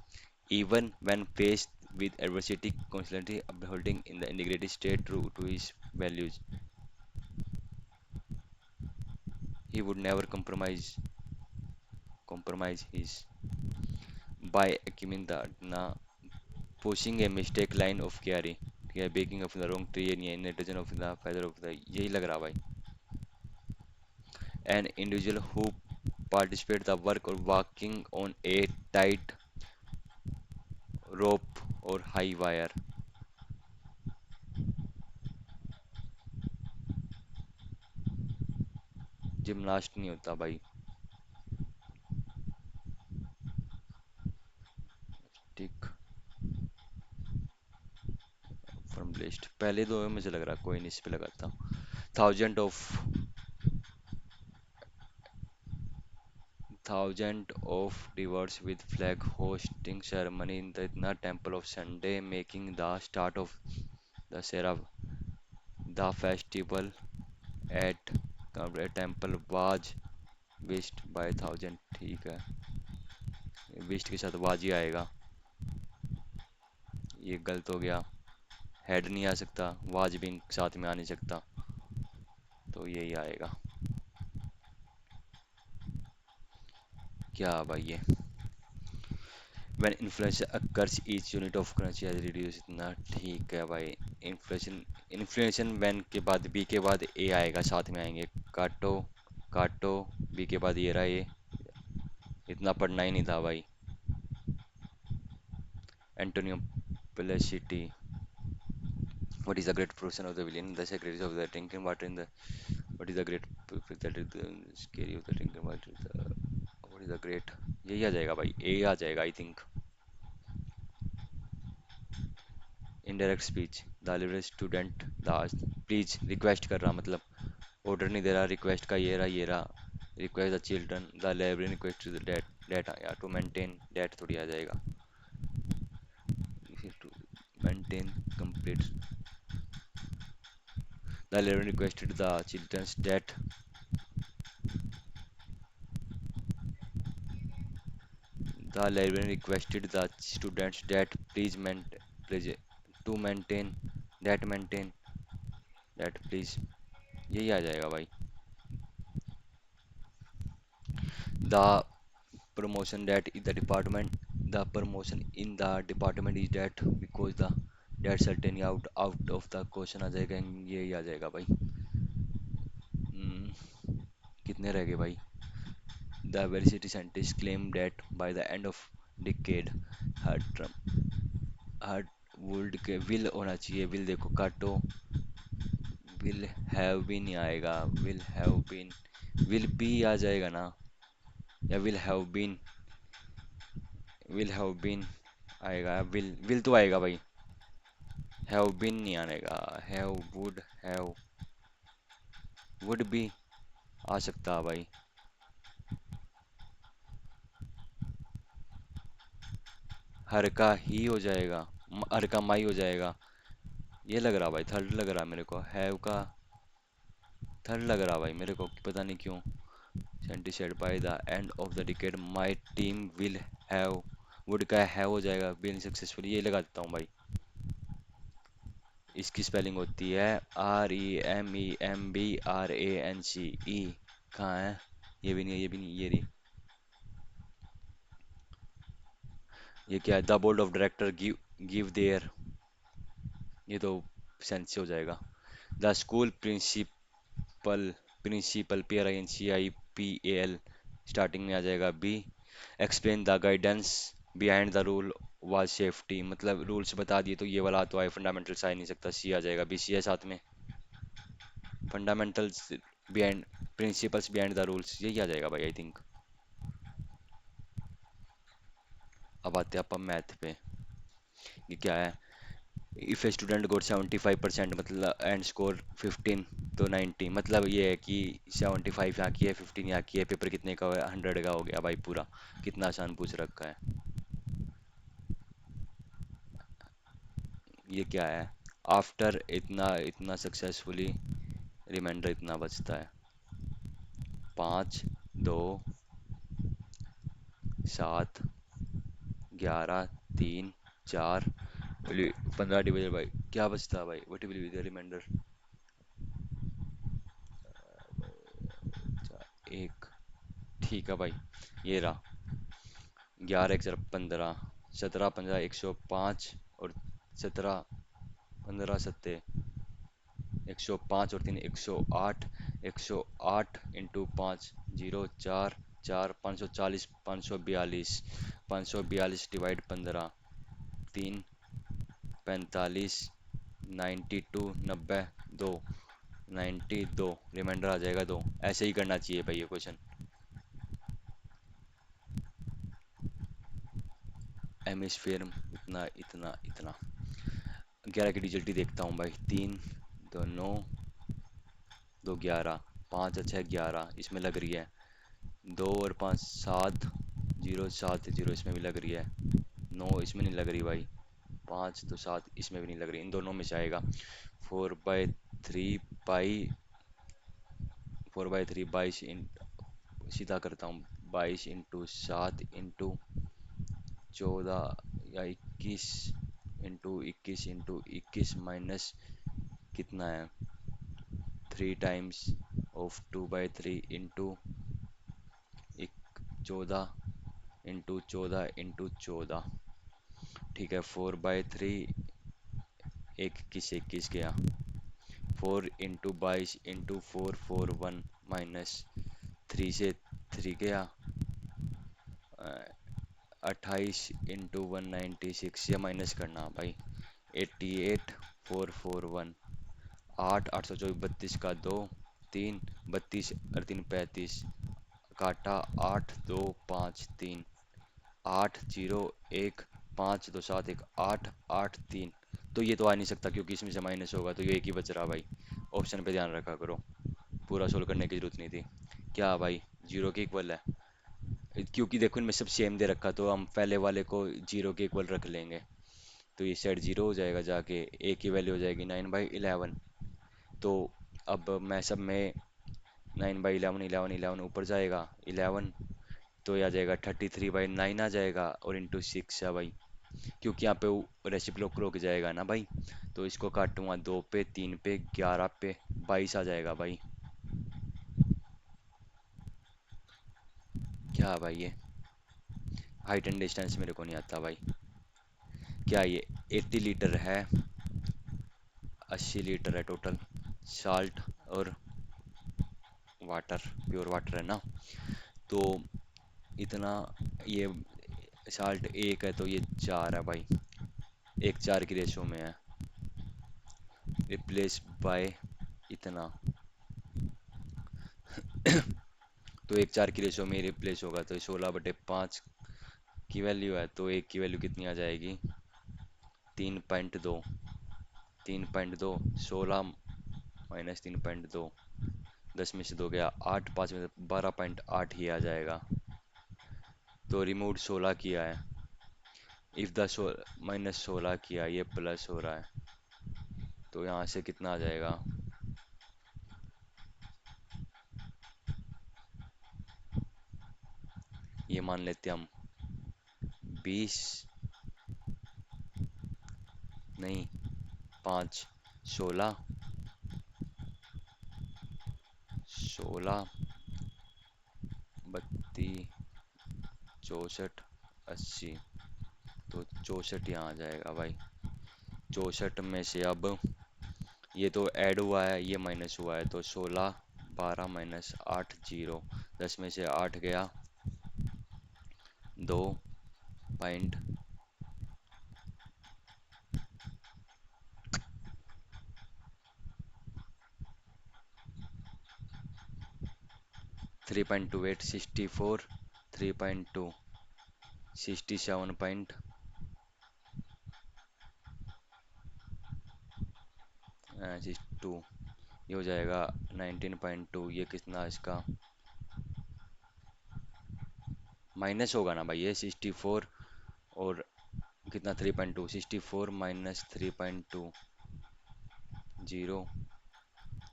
even when faced with adversity, constantly upholding in the integrity stayed true to his values. He would never compromise his by accusing the na pushing a mistake line of carry, या baking of the wrong tree and nitrogen of the feather of the, यही लग रहा भाई। An individual who participate the work or walking on a tight rope or high wire, gymnast नहीं होता भाई। टिक from list, पहले दो में मुझे लग रहा कोई नहीं, इस पे लगाता हूँ। Thousand of rivers with flag hosting ceremony in the Etna temple of Sunday, making the start of the Sera. The festival at Kabra temple was wished by thousand, ठीक है, विश्ड के साथ वाजी आएगा, ये गलत हो गया। हेड नहीं आ सकता, वाज भी साथ में आ नहीं सकता, तो यही आएगा। क्या भाई ये when inflation occurs each unit of currency has reduced, इतना ठीक है भाई। इन्फ्लेशन when के बाद बी के बाद ए आएगा, साथ में आएंगे। काटो काटो, बी के बाद ये रहा ये, इतना पढ़ना ही नहीं था भाई। एंटोनियो पेलेसिटी, what is the great profession of the villain, the secretaries of the drinking water in the, what is the great that is the scary of the drinking water, the, what is the great, यही आ जाएगा भाई, ए आ जाएगा I think. Indirect speech, the liberal student the, please request कर रहा, मतलब order नहीं दे रहा, रिक्वेस्ट का ये रहा, request the children the library request to the date या टू मेंटेन डेट थोड़ी आ जाएगा, to maintain complete, the library requested the childrens date, the library requested the students date please please to maintain date please, यही आ जाएगा भाई। द promotion that is the department the promotion in the department is that because the that certainly out of the question आ जाएगा, ये ही आ जाएगा भाई। कितने रह गए भाई? The velocity scientists claim that by the end of decade her her would के will होना चाहिए, will देखो काटो, will have been नहीं आएगा, will have been, will be आ जाएगा ना, या will have been आएगा, will तो आएगा भाई, have been नहीं आएगा, would be आ सकता है भाई। हर का ही हो जाएगा, हर का माई हो जाएगा, ये लग रहा भाई, थर्ड लग रहा मेरे को, हैव का थर्ड लग रहा भाई मेरे को, पता नहीं क्यों। सेंटी said by the end of the decade my team will have, would का हैव हो जाएगा, बीन सक्सेसफुल, ये लगा देता हूँ भाई। इसकी स्पेलिंग होती है REMEMBRANCE। कहाँ है? ये भी नहीं है, ये भी नहीं, ये रही। ये क्या है? The board of director give give their, ये तो सेंस से हो जाएगा। The school principal PRINCIPAL starting में आ जाएगा B. Explain the guidance behind the rule was safety, मतलब रूल्स बता दिए तो ये वाला तो आए, फंडामेंटल्स आ ही नहीं सकता, सी आ जाएगा, बी सी है साथ में, fundamentals behind, principles behind the rules, यही आ जाएगा भाई आई थिंक। अब आते हैं अपन मैथ पे। ये क्या है? इफ ए स्टूडेंट गोट 75% मतलब एंड स्कोर 15 तो 90, मतलब ये है कि 75 यहाँ की है, 15 यहाँ की है, पेपर कितने का है? 100 का हो गया भाई पूरा। कितना आसान पूछ रखा है। ये क्या है? आफ्टर इतना इतना सक्सेसफुली रिमाइंडर इतना बचता है, 5, 2, 7, 11, 3, 4, 15 डिवाइडेड बाई क्या बचता है भाई? What will be the reminder? एक, ठीक है भाई, ये रहा। 11 एक 15, 17 15 105, और 17 15 सत्ते 105, और 3 108, 108 इंटू 5 0 4 4 540, 542, 542 डिवाइड 15, 3 45, 92 90 2, 92 रिमाइंडर आ जाएगा 2। ऐसे ही करना चाहिए भाई ये क्वेश्चन। एमिस्फीयर इतना इतना इतना। 11 की डिजिट देखता हूँ भाई, 3 2 9 2 11, 5 अच्छा 11 इसमें लग रही है, 2 और 5 7 0 7 0 इसमें भी लग रही है, 9 इसमें नहीं लग रही भाई, 5 तो 7 इसमें भी नहीं लग रही, इन दोनों में से आएगा। 4/3 4/3 22 सीधा करता हूँ, 22 इंटू 7 इंटू 14 या 21 इंटू 21 माइनस कितना है, 3 times of 2/3 into 14 into 14 into 14, ठीक है। 4/3 21 गया, 4 इंटू 22 इंटू 4 4 1 माइनस 3 से 3 गया, 28 इंटू 196, या माइनस करना भाई, 88 4 4 1, 8 824 32 का 2 3 32 और 3 35, काटा 8 2 5 3, 8 0 1 5 2 7 1 8 8 3, तो ये तो आ नहीं सकता क्योंकि इसमें से माइनस होगा, तो ये एक ही बच रहा भाई। ऑप्शन पे ध्यान रखा करो, पूरा सोल्व करने की जरूरत नहीं थी। क्या भाई? जीरो के इक्वल है, क्योंकि देखो इनमें सब सेम दे रखा, तो हम पहले वाले को जीरो के इक्वल रख लेंगे, तो ये सेट जीरो हो जाएगा, जाके ए की वैल्यू हो जाएगी 9/11। तो अब मैं सब में 9/11 11 11 ऊपर जाएगा 11, तो ये आ जाएगा 33/9 आ जाएगा, और इंटू 6 है भाई, क्योंकि यहाँ पे रेसिप्रोकल रुक जाएगा ना भाई, तो इसको काटूंगा 2 पे 3 पे 11 पे 22 आ जाएगा भाई। क्या है भाई ये? हाइट एंड डिस्टेंस मेरे को नहीं आता भाई। क्या ये 80 लीटर है? 80 लीटर है टोटल। साल्ट और वाटर, प्योर वाटर है ना, तो इतना, ये साल्ट एक है तो ये चार है भाई, एक चार की रेशो में है। रिप्लेस बाय इतना, तो एक चार की रेशो में रिप्लेस होगा तो 16/5 की वैल्यू है, तो एक की वैल्यू कितनी आ जाएगी? 3.2। 3.2, 16 - 3.2, 10 में से 2 गया 8, 5 में से 12.8 ही आ जाएगा। तो रिमूव 16 किया है, इफ द -16 किया, ये प्लस हो रहा है, तो यहाँ से कितना आ जाएगा? ये मान लेते हम 20, नहीं 5, 16, 16, 32, 64, 80, तो 64 यहाँ आ जाएगा भाई। 64 में से अब ये तो ऐड हुआ है, ये माइनस हुआ है, तो 16, 12 -8, 0, 10 में से 8 गया 2 3.28, 64, 3.2, 67 पॉइंट 2, ये हो जाएगा 19.2। ये कितना इसका माइनस होगा ना भाई, ये 64 और कितना 3.2, 64 -3.2, 0,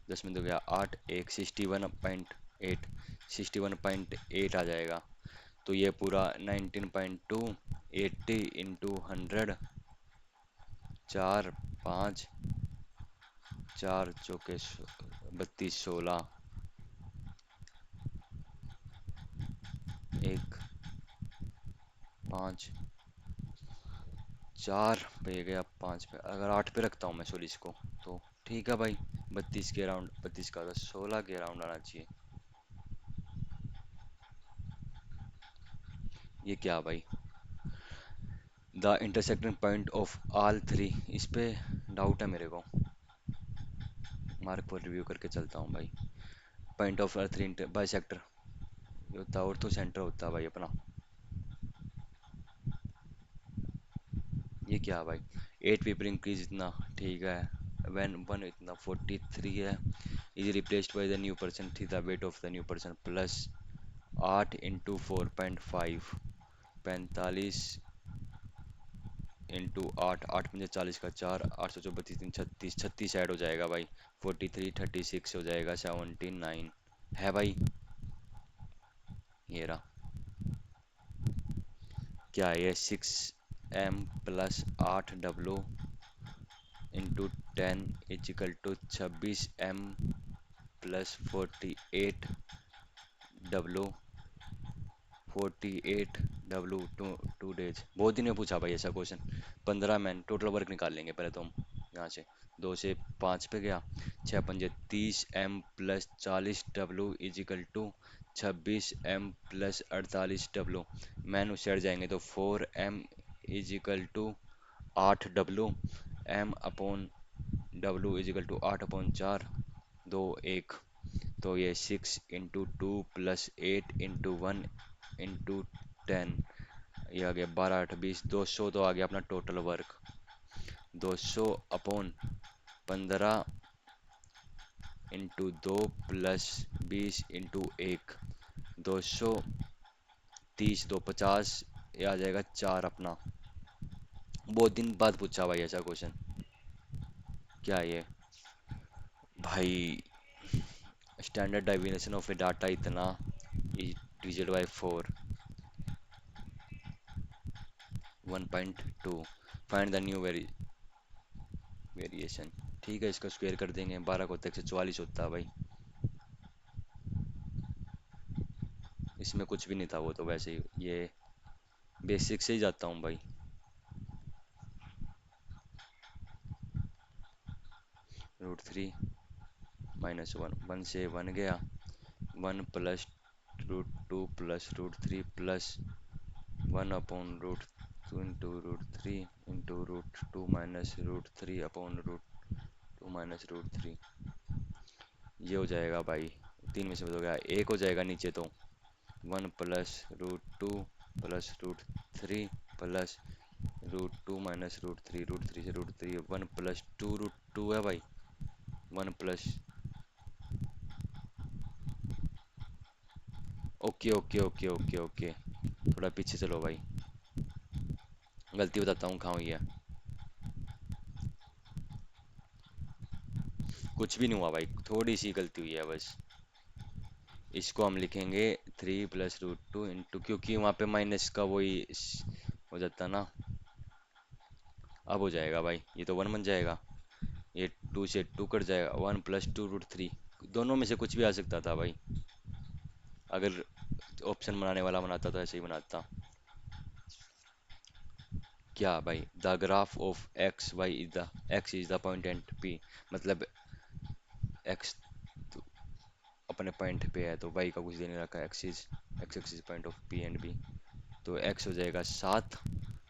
10 में 2 गया 8, एक 61.8, 61.8 आ जाएगा। तो ये पूरा 19.2, 80 इंटू 100, 4, 5, 4 चौके 32, 16, एक 5, 4 पे गया 5 पे, अगर 8 पे रखता हूँ मैं, सॉरी इसको, तो ठीक है भाई। 32 के अराउंड, 32 का 16 के अराउंड आना चाहिए। ये क्या भाई? The intersecting point of all three, इस पे डाउट है मेरे को, मार्क पर रिव्यू करके चलता हूँ भाई। Point of three by sector होता है, और तो सेंटर होता है भाई अपना। ये क्या भाई? 8 पीपल इंक्रीज इतना, ठीक है, वैन वन इतना 43 है, is replaced by the new person, थी the weight of the new person plus 8 into 4.5, 45 into 8, 8 में 40 का 4, 8 सौ 32, 3, 36, 36 ऐड हो जाएगा भाई, 43, 36 हो जाएगा 79 है भाई। ये रहा। क्या है ये? 6m plus 8w into 10 equal to 26m plus 48w, 48w, 2 days. बहुत दिन में पूछा भाई ऐसा क्वेश्चन। 15 मैन टोटल वर्क निकाल लेंगे पहले तो हम यहाँ से। 2 से 5 पे गया, 6 पंजे 30m plus 40w equal to 26m plus 48w। मैन उससे हट जाएंगे तो 4m is equal to 8w, m/w is equal to 8/4, 2, 1, तो ये 6 × 2 + 8 × 1 × 10, ये आ गया 12, 8, 20, 200 तो आ गया अपना टोटल वर्क। 200/15 × 2 + 20 × 1, 230, 250, ये आ जाएगा 4 अपना। बहुत दिन बाद पूछा भाई ऐसा क्वेश्चन। क्या है ये भाई? Standard deviation of a data इतना, divided by 4, 1.2, find the new variation. ठीक है, इसका स्क्वायर कर देंगे, 12 को 144 होता है भाई। इसमें कुछ भी नहीं था, वो तो वैसे ही ये बेसिक से ही जाता हूँ भाई। √3 -1, 1 से 1 गया। 1 plus √2 plus √3 plus 1/√2 into √3 into √2 minus √3 upon √2 minus √3। ये हो जाएगा भाई, तीन में से हो गया, एक हो जाएगा नीचे तो। 1 प्लस √2 प्लस √3 प्लस √2 माइनस √3, √3 से √3, 1 प्लस 2 √2 है भाई। 1 plus, okay okay okay okay okay, थोड़ा पीछे चलो भाई। गलती बताता हूँ कहाँ हुई है। कुछ भी नहीं हुआ भाई, थोड़ी सी गलती हुई है बस। इसको हम लिखेंगे 3 प्लस √2 इंटू, क्योंकि वहाँ पे माइनस का वही हो जाता ना। अब हो जाएगा भाई, ये तो 1 बन जाएगा। ये 2 से 2 कट जाएगा। 1 प्लस 2 √3, दोनों में से कुछ भी आ सकता था भाई। अगर ऑप्शन बनाने वाला बनाता तो ऐसे ही बनाता। क्या भाई, the graph of X Y is the, X is the point and P, मतलब एक्स अपने पॉइंट पे है तो वाई का कुछ दे नहीं रखा। X axis point of P and B. तो एक्स हो जाएगा 7,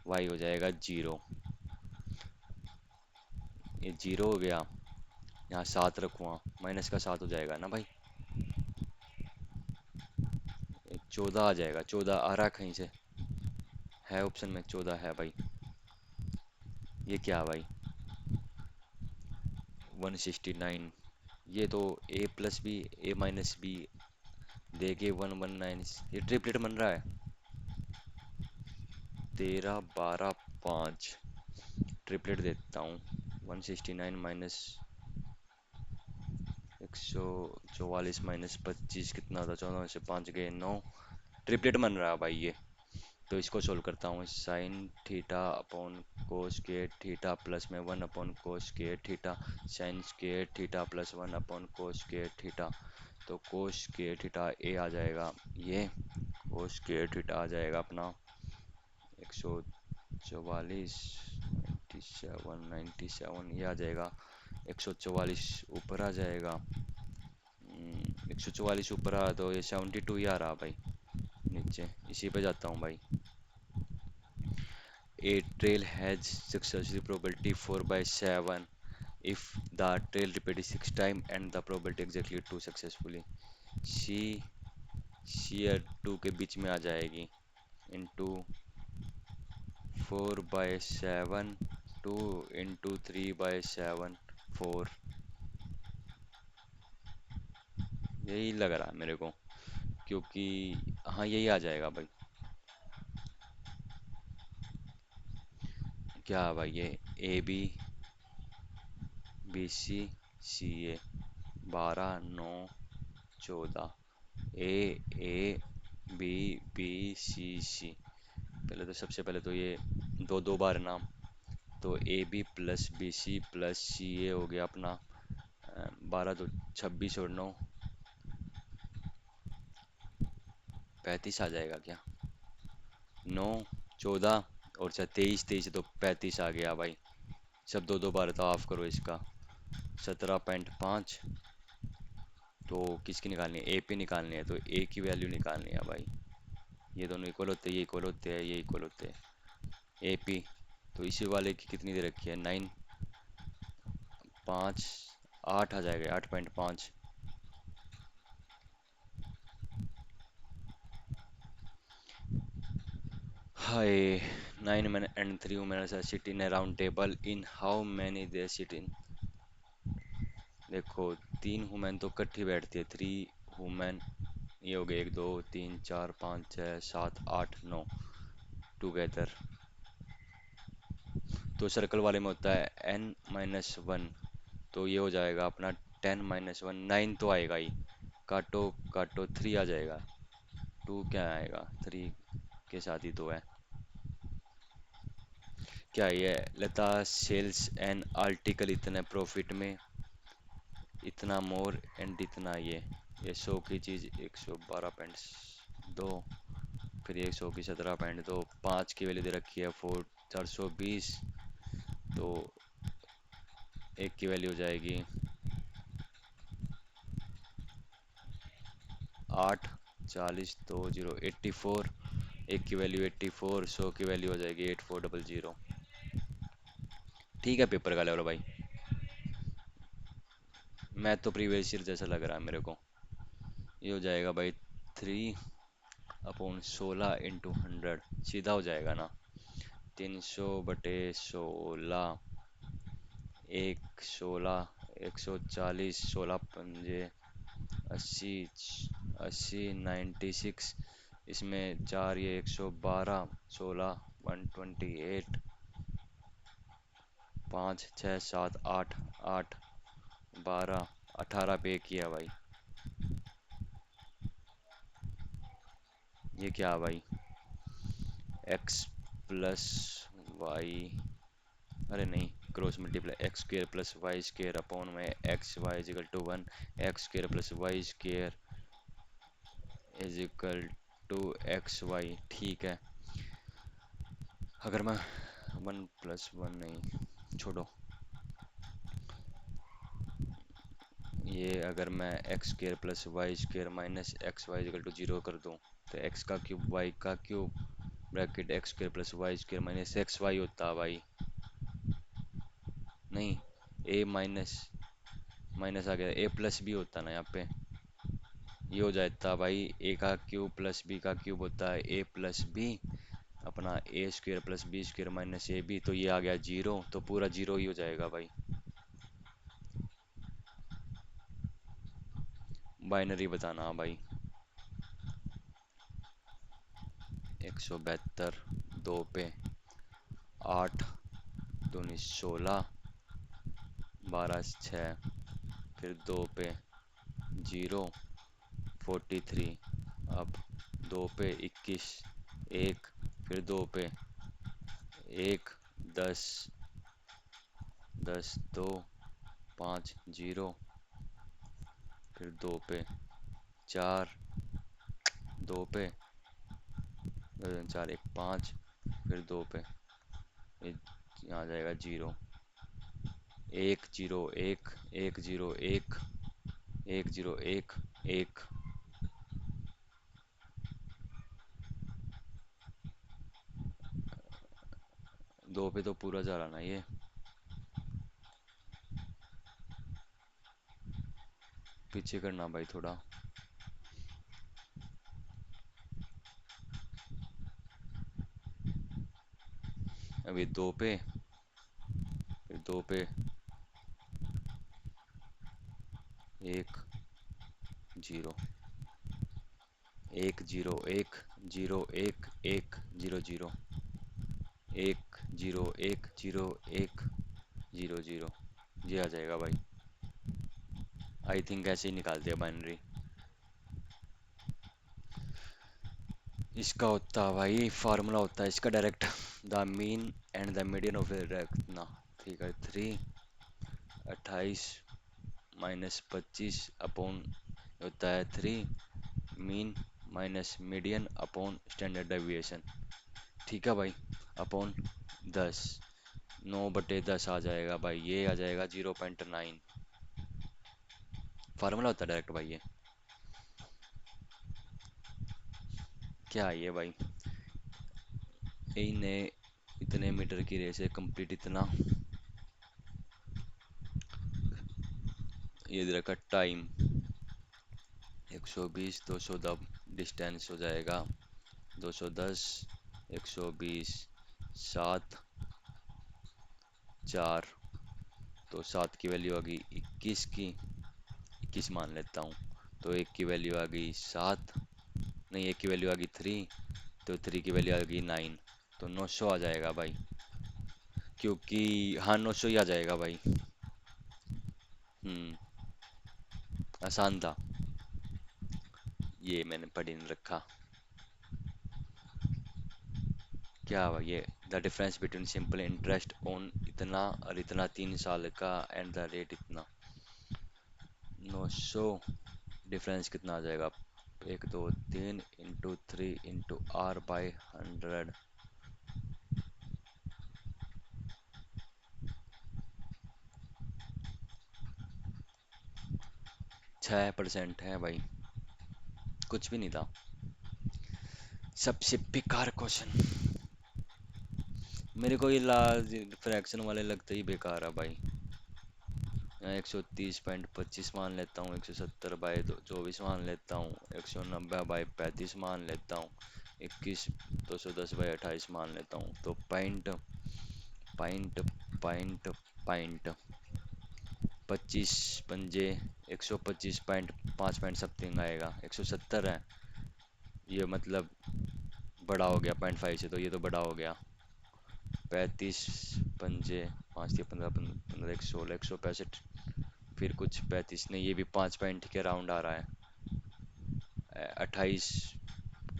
वाई हो जाएगा 0। ये 0 हो गया, यहाँ 7 रखूँगा, माइनस का 7 हो जाएगा ना भाई। 14 आ जाएगा, 14 आ रहा है कहीं से, है ऑप्शन में 14 है भाई। ये क्या है भाई, 169। ये तो a plus B, A minus B दे के 119। ये ट्रिपलेट बन रहा है। 13 12 5, ट्रिपलेट देता हूँ। 169 माइनस 144 माइनस 25 कितना था, 14 से 5 गए 9। ट्रिपलेट बन रहा है भाई ये। तो इसको सोल्व करता हूँ। साइन थीटा अपॉन कोस के थीटा प्लस में 1 अपॉन कोस के थीटा, साइन के थीटा प्लस 1 अपॉन कोस के थीटा। तो कोस के थीटा ए आ जाएगा ये, कोस के थीटा आ जाएगा अपना 144 97 ये आ जाएगा। 144 ऊपर आ जाएगा। 144 ऊपर आ तो ये 72 ही आ रहा भाई नीचे। इसी पे जाता हूँ भाई। A trail has successful probability 4/7 if the trail repeats 6 times and the probability exactly 2 successfully। C share 2 के बीच में आ जाएगी, इंटू 4/7, 2 इंटू 3/7 4। यही लग रहा है मेरे को, क्योंकि हाँ यही आ जाएगा भाई। क्या है भाई ये, ABC CA 12 9 14, A A B B C C। पहले तो सबसे पहले तो ये दो दो बार नाम, तो AB plus BC plus CA हो गया अपना 12 तो 26 और 9 35 आ जाएगा क्या। 9 14 और 23, 23 तो 35 आ गया भाई। सब दो दो बार तो ऑफ करो इसका। 17.5, तो किसकी निकालनी है, ए पे निकालनी है, तो ए की वैल्यू निकालनी है भाई। ये दोनों इक्वल होते हैं, ये इक्वल होते हैं, ये इक्वल होते हैं। ए पी, तो इसी वाले की कितनी दे रखी है, 9 5 8 आ जाएगा, 8.5। हाय, 9 men and 3 women are sit in a round table, in how many they sit in। देखो, 3 वुमेन तो इकट्ठी बैठती है, 3 वुमेन। ये हो गए 1 2 3 4 5 6 7 8 9 टुगेदर। तो सर्कल वाले में होता है n-1, तो ये हो जाएगा अपना 10 - 1, 9 तो आएगा ही। काटो काटो 3 आ जाएगा। 2 क्या आएगा, 3 के साथ ही तो है। क्या ये लता सेल्स एन आर्टिकल इतने प्रॉफिट में, इतना मोर एंड इतना ये 100 की चीज़ 112.2 फिर ये 100 की 17 पॉइंट, तो 5 की वैल्यू दे रखी है 420। तो एक की वैल्यू हो जाएगी 8, 40, 2 0 84। एक की वैल्यू 84, 100 की वैल्यू हो जाएगी 8400। ठीक है, पेपर का लेवल भाई। मैं तो प्रीवियस ईयर जैसा लग रहा है मेरे को। ये हो जाएगा भाई 3/16 × 100, सीधा हो जाएगा ना। 300/16, एक 16, 140, 16 पंजे 80, 80, 96। इसमें चार, ये 112, 16, 128, 5 6 7 8, 8 12, 18 पे किया भाई। ये क्या है भाई? एक्स प्लस वाई, अरे नहीं, cross multiply X square plus Y square upon में X Y equal to 1, X square plus Y square equal to X Y. ठीक है। अगर मैं 1 + 1 नहीं, छोड़ो। ये अगर मैं X square plus Y square minus X Y equal to 0 कर दूं, तो एक्स का क्यूब वाई का cube bracket X square plus Y square minus X Y होता है भाई। नहीं, ए माइनस माइनस आ गया, ए प्लस बी होता ना यहाँ पे। ये हो जाता भाई, ए का क्यूब प्लस बी का क्यूब होता है ए प्लस बी अपना A square plus B square minus A B. तो ये आ गया 0, तो पूरा 0 ही हो जाएगा भाई। बाइनरी बताना। हाँ भाई। 172, 2 पे 8 दूनी 16, 12 6, फिर 2 पे 0, 43। अब 2 पे 21, 1, फिर 2 पे 1, 10, 10 2, 5 0, फिर 2 पे 4, 2 पे 4 1 5, फिर 2 पे यहाँ आ जाएगा 0, 1 0 1, 1 0 1, 1 0 1 1। 2 पे तो पूरा जा रहा ना ये। पीछे करना भाई थोड़ा। अभी 2 पे, फिर 2 पे 1 0, 1 0 1 0 1 1 0 0, 1 0 1 0 1 0 0। ये आ जाएगा भाई। आई थिंक ऐसे ही निकालते हैं बाइनरी। इसका होता है भाई, फार्मूला होता है इसका direct, the mean and the median of ना। फिगर 3, 28 माइनस 25 अपॉन होता है 3, mean minus median upon standard deviation. ठीक है भाई। अपॉन 10, 9/10 आ जाएगा भाई। ये आ जाएगा 0.9। फार्मूला होता है डायरेक्ट भाई ये। क्या है ये भाई? ने इतने मीटर की रेस है कंप्लीट इतना। ये दे रखा टाइम 120, 210 डिस्टेंस हो जाएगा 210, 120, 7 4। तो 7 की वैल्यू आ गई 21 की, 21 मान लेता हूँ। तो एक की वैल्यू आ गई 7, नहीं, एक की वैल्यू आ गई 3, तो 3 की वैल्यू आ गई 9। तो 900 आ जाएगा भाई, क्योंकि हाँ 900 ही आ जाएगा भाई। हम्म। आसान था। ये मैंने पढ़ नहीं रखा। क्या हुआ ये? The difference between simple interest on इतना और इतना 3 साल का एंड द रेट इतना। 900 डिफरेंस कितना आ जाएगा? एक दो तीन into three into R by 100। 6% है भाई, कुछ भी नहीं था। सबसे बेकार क्वेश्चन। मेरे को ये लार्ज फ्रैक्शन वाले लगते ही बेकार है भाई। यहाँ 130.25 मान लेता हूँ, 170/24 मान लेता हूँ, 190/35 मान लेता हूँ, 210/28 मान लेता हूँ। तो पॉइंट पॉइंट पॉइंट पॉइंट 25 पंजे 125.5 समथिंग आएगा। 170 है, ये मतलब बड़ा हो गया 0.5 से, तो ये तो बड़ा हो गया। 35 पंजे 5 या 15 15 116 165, फिर कुछ 35 नहीं, ये भी 5 पॉइंट के राउंड आ रहा है। 28,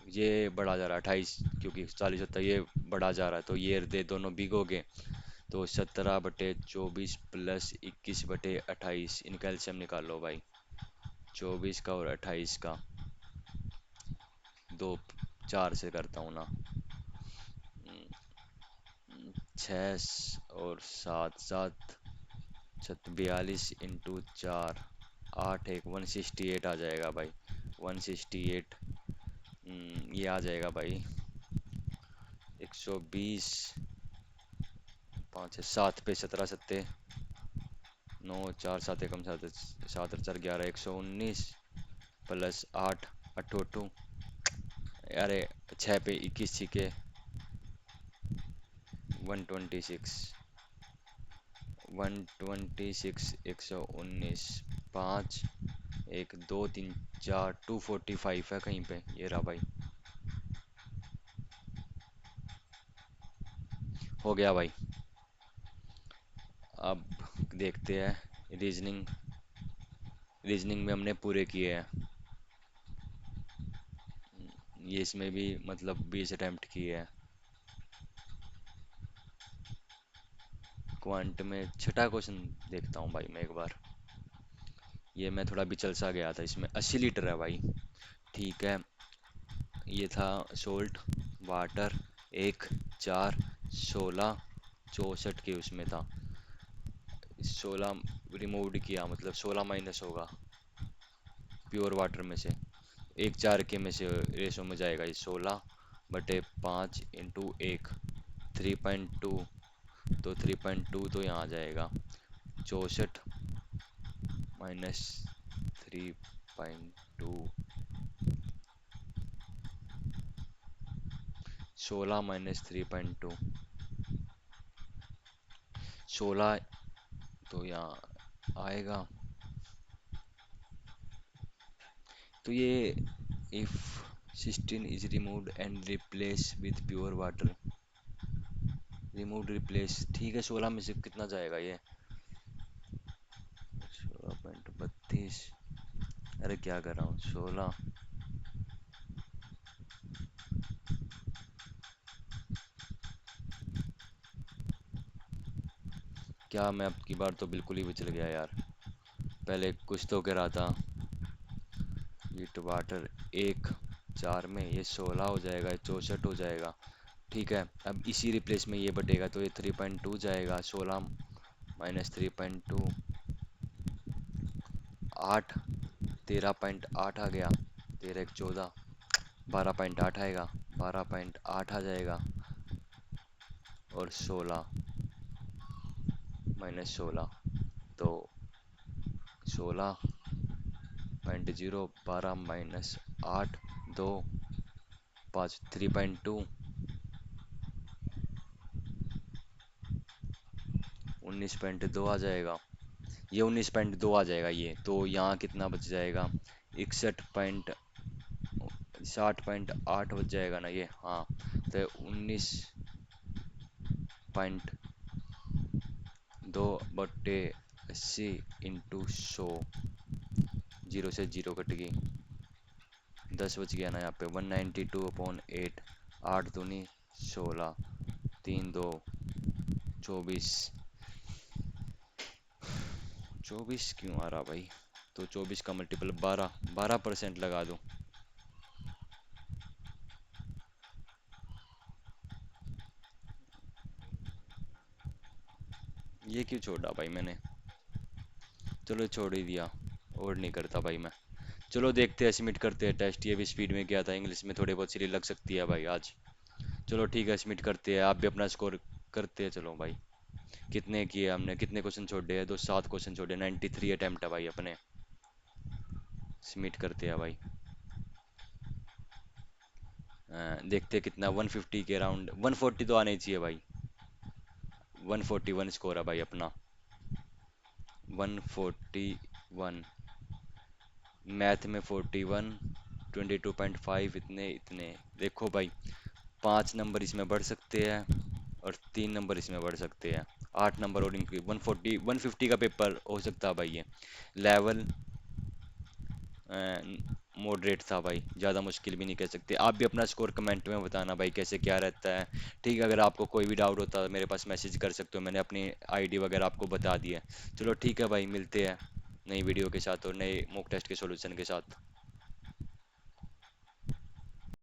ये बढ़ा जा रहा है 28, क्योंकि 40 होता है, ये बढ़ा जा रहा है, तो ये दे दोनों बिगोगे। तो 17/24 प्लस 21/28, इनका एलसीएम निकाल लो भाई। 24 का और 28 का, दो 4 से करता हूँ ना। 6 और 7, 42 इंटू 4, 168 आ जाएगा भाई। 168, ये आ जाएगा भाई। 120, 5 7 पे 17 सत्ते 9, 4 7 एकम 7 7 4 11, 119 प्लस 8 अठोटू, अरे 6 पे 21 छिके 126, 126 119 5 1 2 3 4 245 है कहीं पे, ये रहा भाई। हो गया भाई। अब देखते हैं रीजनिंग। रीजनिंग में हमने पूरे किए हैं, ये इसमें भी मतलब 20 अटेम्प्ट किए हैं। क्वांट में छठा क्वेश्चन देखता हूँ भाई मैं एक बार। ये मैं थोड़ा भी चल सा गया था, इसमें 80 लीटर है भाई। ठीक है, ये था सोल्ट वाटर, एक 4 16 64 के उसमें था। 16 रिमूव किया, मतलब 16 माइनस होगा प्योर वाटर में से, एक 4 के में से रेशो में जाएगा। ये 16/5 इंटू एक 3.2, तो 3.2 तो यहाँ आ जाएगा। 64 माइनस 3.2, 16 माइनस 3.2, 16 तो यहाँ आएगा। तो ये if 16 is removed and replace with pure water, remove replace, ठीक है। 16 में से कितना जाएगा ये, 16.32, अरे क्या कर रहा हूँ, 16, क्या मैं अब की बार तो बिल्कुल ही विचल गया यार। पहले कुछ तो कह रहा था, हीट वाटर एक 4 में, ये 16 हो जाएगा, ये 64 हो जाएगा। ठीक है, अब इसी रिप्लेस में ये बटेगा, तो ये 3.2 जाएगा। 16 माइनस 3.2, 8, 13.8 आ गया। 13 एक 14, 12.8 आएगा, 12.8 आ जाएगा। और 16 माइनस 16, तो 16.0, 12 माइनस 8, 2 5, 3.2, 19.2 आ जाएगा। ये 19.2 आ जाएगा ये, तो यहाँ कितना बच जाएगा, 60.8 बच जाएगा ना ये, हाँ। तो 19.2/80 इंटू 100, जीरो से जीरो कट गई, 10 बच गया ना यहाँ पे। 192/8, 8 दूनी 16, 3 2 24, 24 क्यों आ रहा भाई, तो 24 का मल्टीपल 12, 12% लगा दूं। ये क्यों छोड़ा भाई मैंने? चलो छोड़ ही दिया। और नहीं करता भाई मैं। चलो देखते हैं, सबमिट करते हैं टेस्ट। ये भी स्पीड में किया था, इंग्लिश में थोड़ी बहुत सिली लग सकती है भाई आज। चलो ठीक है, सबमिट करते हैं। आप भी अपना स्कोर करते हैं चलो भाई। कितने किए हमने, कितने क्वेश्चन छोड़े हैं? तो 7 क्वेश्चन छोड़े, 93 अटेम्प्ट है भाई अपने। सबमिट करते हैं भाई। देखते हैं कितना, 150 के अराउंड, 140 तो आने ही चाहिए भाई। 141 स्कोर है भाई अपना। 141। मैथ में 41, 22.5, इतने इतने। देखो भाई, 5 नंबर इसमें बढ़ सकते हैं और 3 नंबर इसमें बढ़ सकते हैं। 8 नंबर और इंक्रीज, 140 150 का पेपर हो सकता है भाई ये। लेवल मॉडरेट था भाई, ज़्यादा मुश्किल भी नहीं कह सकते। आप भी अपना स्कोर कमेंट में बताना भाई कैसे क्या रहता है। ठीक है, अगर आपको कोई भी डाउट होता है मेरे पास मैसेज कर सकते हो, मैंने अपनी आईडी वगैरह आपको बता दी है। चलो ठीक है भाई, मिलते हैं नई वीडियो के साथ और नए मॉक टेस्ट के सॉल्यूशन के साथ।